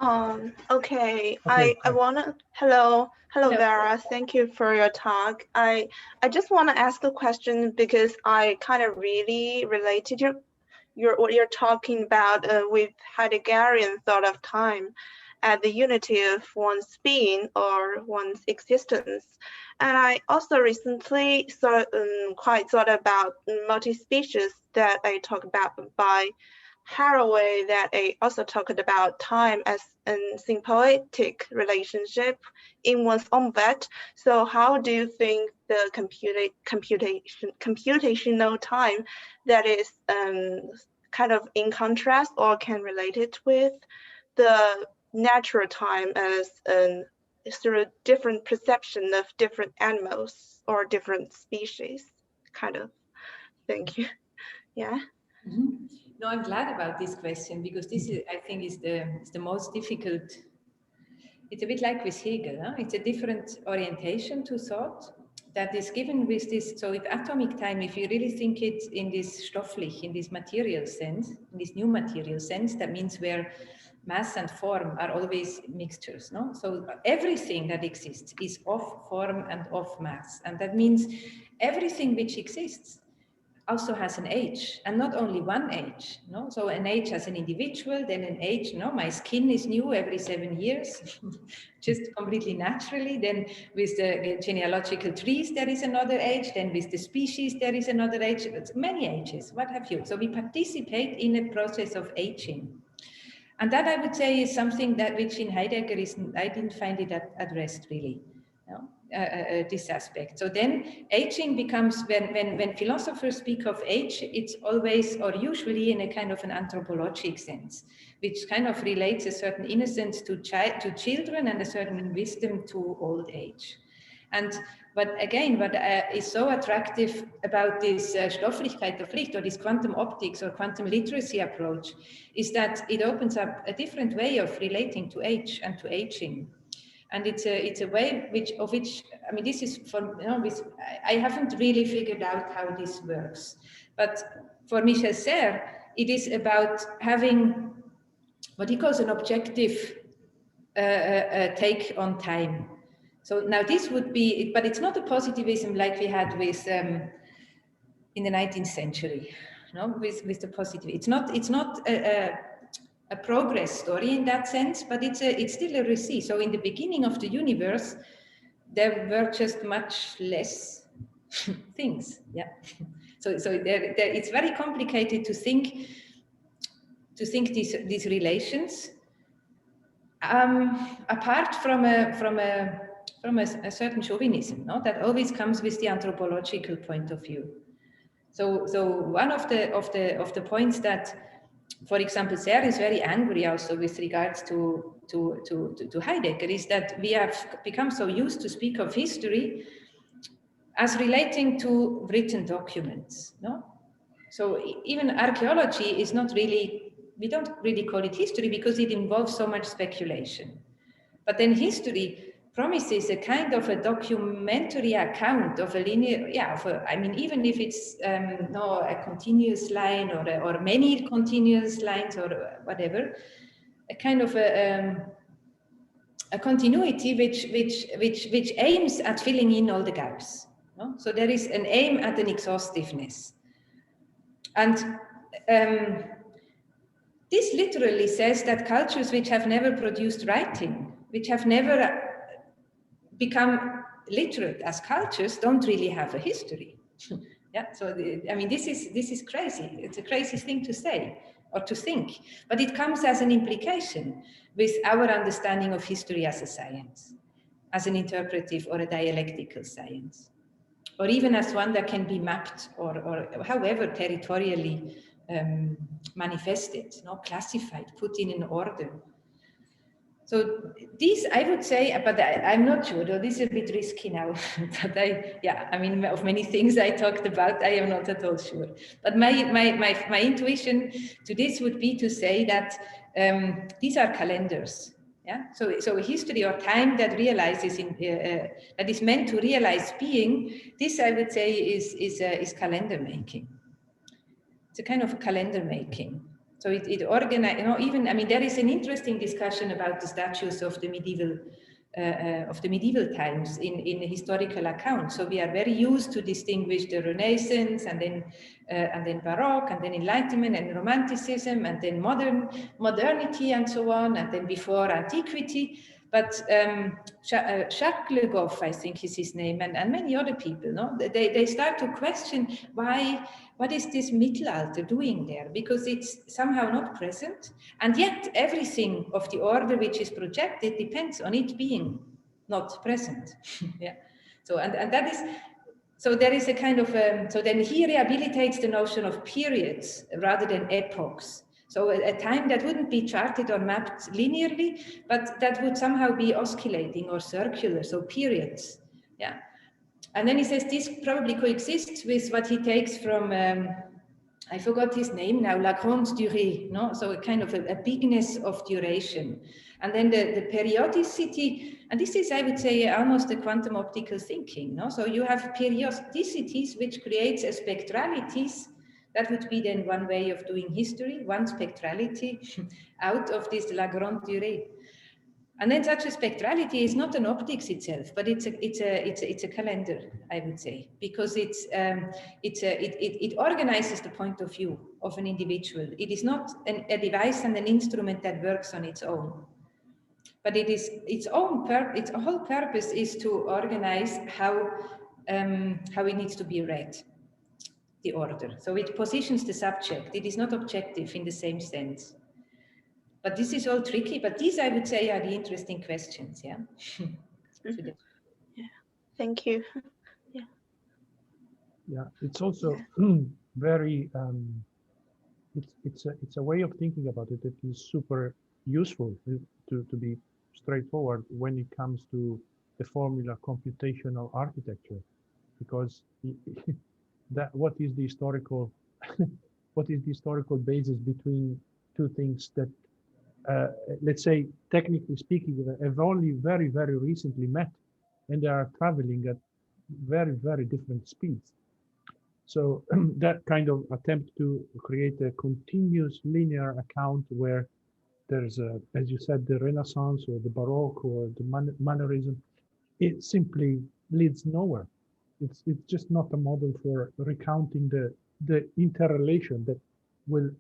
Okay. Okay, I wanna, hello, Hello. Vera. Thank you for your talk. I just want to ask a question because I kind of really related what you're talking about with Heideggerian thought of time as the unity of one's being or one's existence. And I also recently quite thought about multi-species that I talked about by Haraway, that I also talked about time as a symbiotic relationship in one's own vet. So how do you think the computational time that is kind of in contrast or can relate it with the natural time as through different perception of different animals or different species, kind of? Thank you. Yeah. Mm-hmm. No, I'm glad about this question, because this is, I think, is the most difficult. It's a bit like with Hegel. Huh? It's a different orientation to thought that is given with this. So with atomic time, if you really think it in this stofflich, in this material sense, in this new material sense, that means where mass and form are always mixtures. No, so everything that exists is of form and of mass, and that means everything which exists also has an age, and not only one age. No, so an age as an individual, then an age. No, my skin is new every 7 years, just completely naturally. Then with the genealogical trees, there is another age. Then with the species, there is another age. It's many ages. What have you? So we participate in a process of aging, and that I would say is something that which in Heidegger is, I didn't find it at rest really. No? This aspect. So then aging becomes, when philosophers speak of age, it's always or usually in a kind of an anthropologic sense, which kind of relates a certain innocence to children and a certain wisdom to old age. But again, what is so attractive about this Stofflichkeit of Licht, or this quantum optics or quantum literacy approach, is that it opens up a different way of relating to age and to aging. And it's a way of which, I mean, this is for, you know, I haven't really figured out how this works. But for Michel Serres, it is about having what he calls an objective take on time. So now this would be, but it's not a positivism like we had with in the 19th century, no, with the positive. It's not a progress story in that sense, but it's still a récit. So in the beginning of the universe, there were just much less things. Yeah. So it's very complicated to think these relations apart from a certain chauvinism, no? That always comes with the anthropological point of view. So one of the points that, for example, Serres is very angry also with regards to Heidegger, is that we have become so used to speak of history as relating to written documents, no? So even archaeology is not really, we don't really call it history because it involves so much speculation. But then history promises a kind of a documentary account of a linear, I mean, even if it's a continuous line or many continuous lines or whatever, a kind of a continuity which aims at filling in all the gaps. No? So there is an aim at an exhaustiveness. And this literally says that cultures which have never produced writing, which have never become literate as cultures, don't really have a history. Yeah, so I mean, this is crazy. It's a crazy thing to say or to think, but it comes as an implication with our understanding of history as a science, as an interpretive or a dialectical science, or even as one that can be mapped or however territorially manifested, classified, put in an order. So these, I would say, but I'm not sure, though this is a bit risky now, but I mean, of many things I talked about, I am not at all sure. But my intuition to this would be to say that these are calendars. Yeah, so history or time that realizes that is meant to realize being. This I would say is calendar making. It's a kind of calendar making. So it organizes, even, I mean, there is an interesting discussion about the statues of the medieval times in historical accounts. So we are very used to distinguish the Renaissance and then Baroque and then Enlightenment and Romanticism and then modernity and so on, and then before antiquity. But Jacques Le Goff, I think is his name, and many other people, they start to question what is this Mittelalter doing there? Because it's somehow not present. And yet everything of the order which is projected depends on it being not present. Yeah. So, and that is, so there is a kind of, so then he rehabilitates the notion of periods rather than epochs. So a time that wouldn't be charted or mapped linearly, but that would somehow be oscillating or circular, so periods. Yeah. And then he says this probably coexists with what he takes from, I forgot his name now, la grande durée, no? So a kind of a bigness of duration. And then the periodicity, and this is, I would say, almost a quantum optical thinking, no? So you have periodicities, which creates a spectralities. That would be then one way of doing history, one spectrality out of this la grande durée. And then such a spectrality is not an optics itself, but it's a calendar, I would say, because it organizes the point of view of an individual. It is not a device and an instrument that works on its own, but it is its own its whole purpose is to organize how it needs to be read, the order. So it positions the subject. It is not objective in the same sense. But this is all tricky, but these I would say are the interesting questions, yeah? Mm-hmm. Yeah, thank you. Yeah. Yeah, it's also very, it's a way of thinking about it that is super useful to be straightforward when it comes to the formula computational architecture, because what is the historical basis between two things that let's say, technically speaking, have only very, very recently met, and they are traveling at very, very different speeds. So that kind of attempt to create a continuous linear account where there's, as you said, the Renaissance or the Baroque or the Mannerism, it simply leads nowhere. It's just not a model for recounting the interrelation that will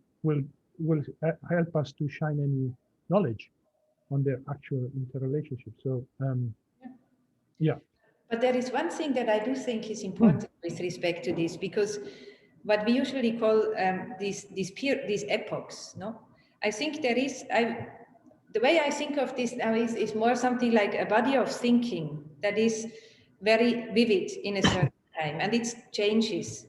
help us to shine any knowledge on their actual interrelationship. So, yeah. But there is one thing that I do think is important with respect to this, because what we usually call these epochs, no? I think there is, the way I think of this now is more something like a body of thinking that is very vivid in a certain time, and it changes.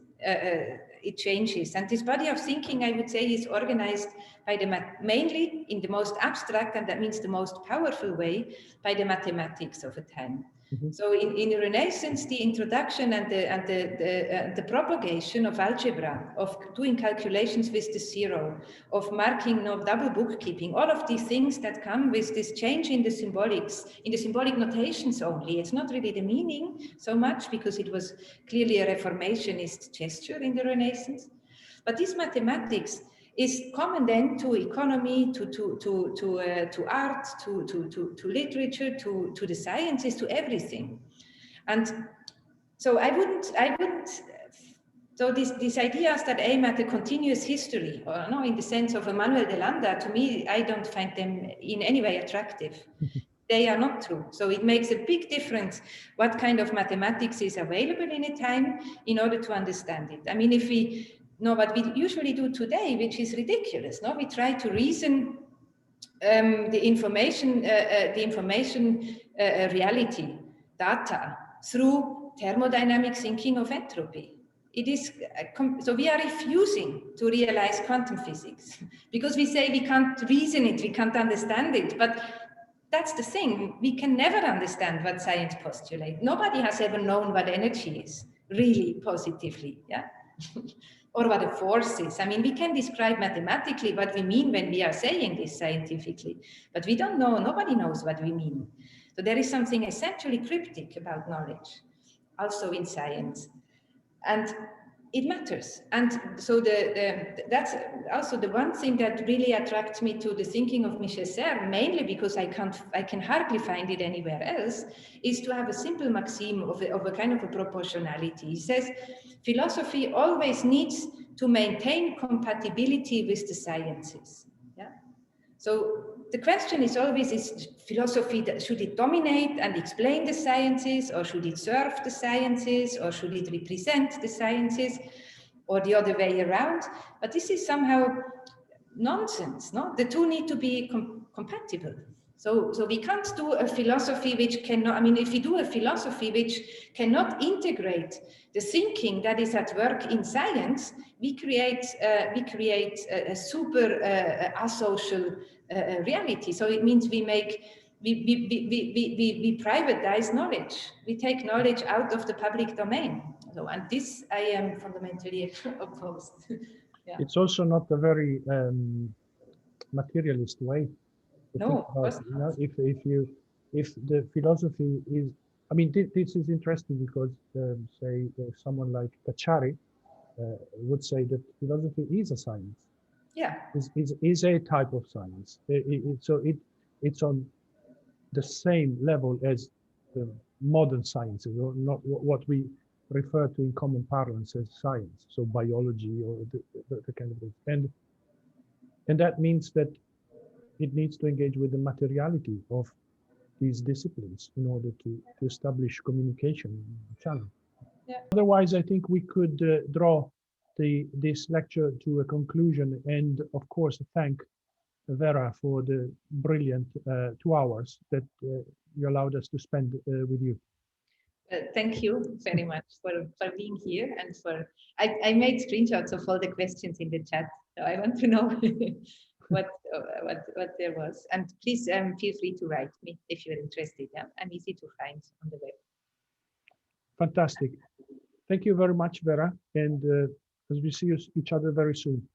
And this body of thinking, I would say, is organized by mainly in the most abstract, and that means the most powerful way, by the mathematics of a time. Mm-hmm. So in the Renaissance, the introduction and the propagation of algebra, of doing calculations with the zero, of marking double bookkeeping, all of these things that come with this change in the symbolics, in the symbolic notations only. It's not really the meaning so much, because it was clearly a reformationist gesture in the Renaissance. But this mathematics is common then to economy, to art, to literature, to the sciences, to everything. And so I wouldn't. So these ideas that aim at a continuous history, or no, in the sense of Manuel de Landa, to me, I don't find them in any way attractive. they are not true. So it makes a big difference what kind of mathematics is available in a time in order to understand it. I mean, if we know what we usually do today, which is ridiculous, no? We try to reason the information reality, data, through thermodynamic thinking of entropy. It is, so we are refusing to realize quantum physics because we say we can't reason it, we can't understand it, but that's the thing, we can never understand what science postulates. Nobody has ever known what energy is, really positively, yeah? Or what a force is. I mean, we can describe mathematically what we mean when we are saying this scientifically, but we don't know, nobody knows what we mean. So there is something essentially cryptic about knowledge, also in science. And it matters. And so that's also the one thing that really attracts me to the thinking of Michel Serres, mainly because I can hardly find it anywhere else, is to have a simple maxim of a kind of a proportionality. He says, philosophy always needs to maintain compatibility with the sciences. Yeah. So the question is always, is philosophy, should it dominate and explain the sciences, or should it serve the sciences, or should it represent the sciences, or the other way around? But this is somehow nonsense, no? The two need to be compatible. So we can't do a philosophy which cannot, I mean, if we do a philosophy which cannot integrate the thinking that is at work in science, we create a super asocial reality. So it means we privatize knowledge. We take knowledge out of the public domain. So, and this I am fundamentally opposed. Yeah. It's also not a very materialist way to No, think about, you know, if the philosophy is, I mean, this is interesting because say someone like Cacciari would say that philosophy is a science. Yeah. Is a type of science. So it's on the same level as the modern sciences, or not what we refer to in common parlance as science. So biology or the kind of thing. And that means that it needs to engage with the materiality of these disciplines in order to establish communication channel. Yeah. Otherwise, I think we could draw this lecture to a conclusion, and of course thank Vera for the brilliant 2 hours that you allowed us to spend with you. Thank you very much for being here, and for I made screenshots of all the questions in the chat, so I want to know what there was. And please feel free to write me if you're interested. Yeah? I'm easy to find on the web. Fantastic. Thank you very much, Vera, and as we see each other very soon.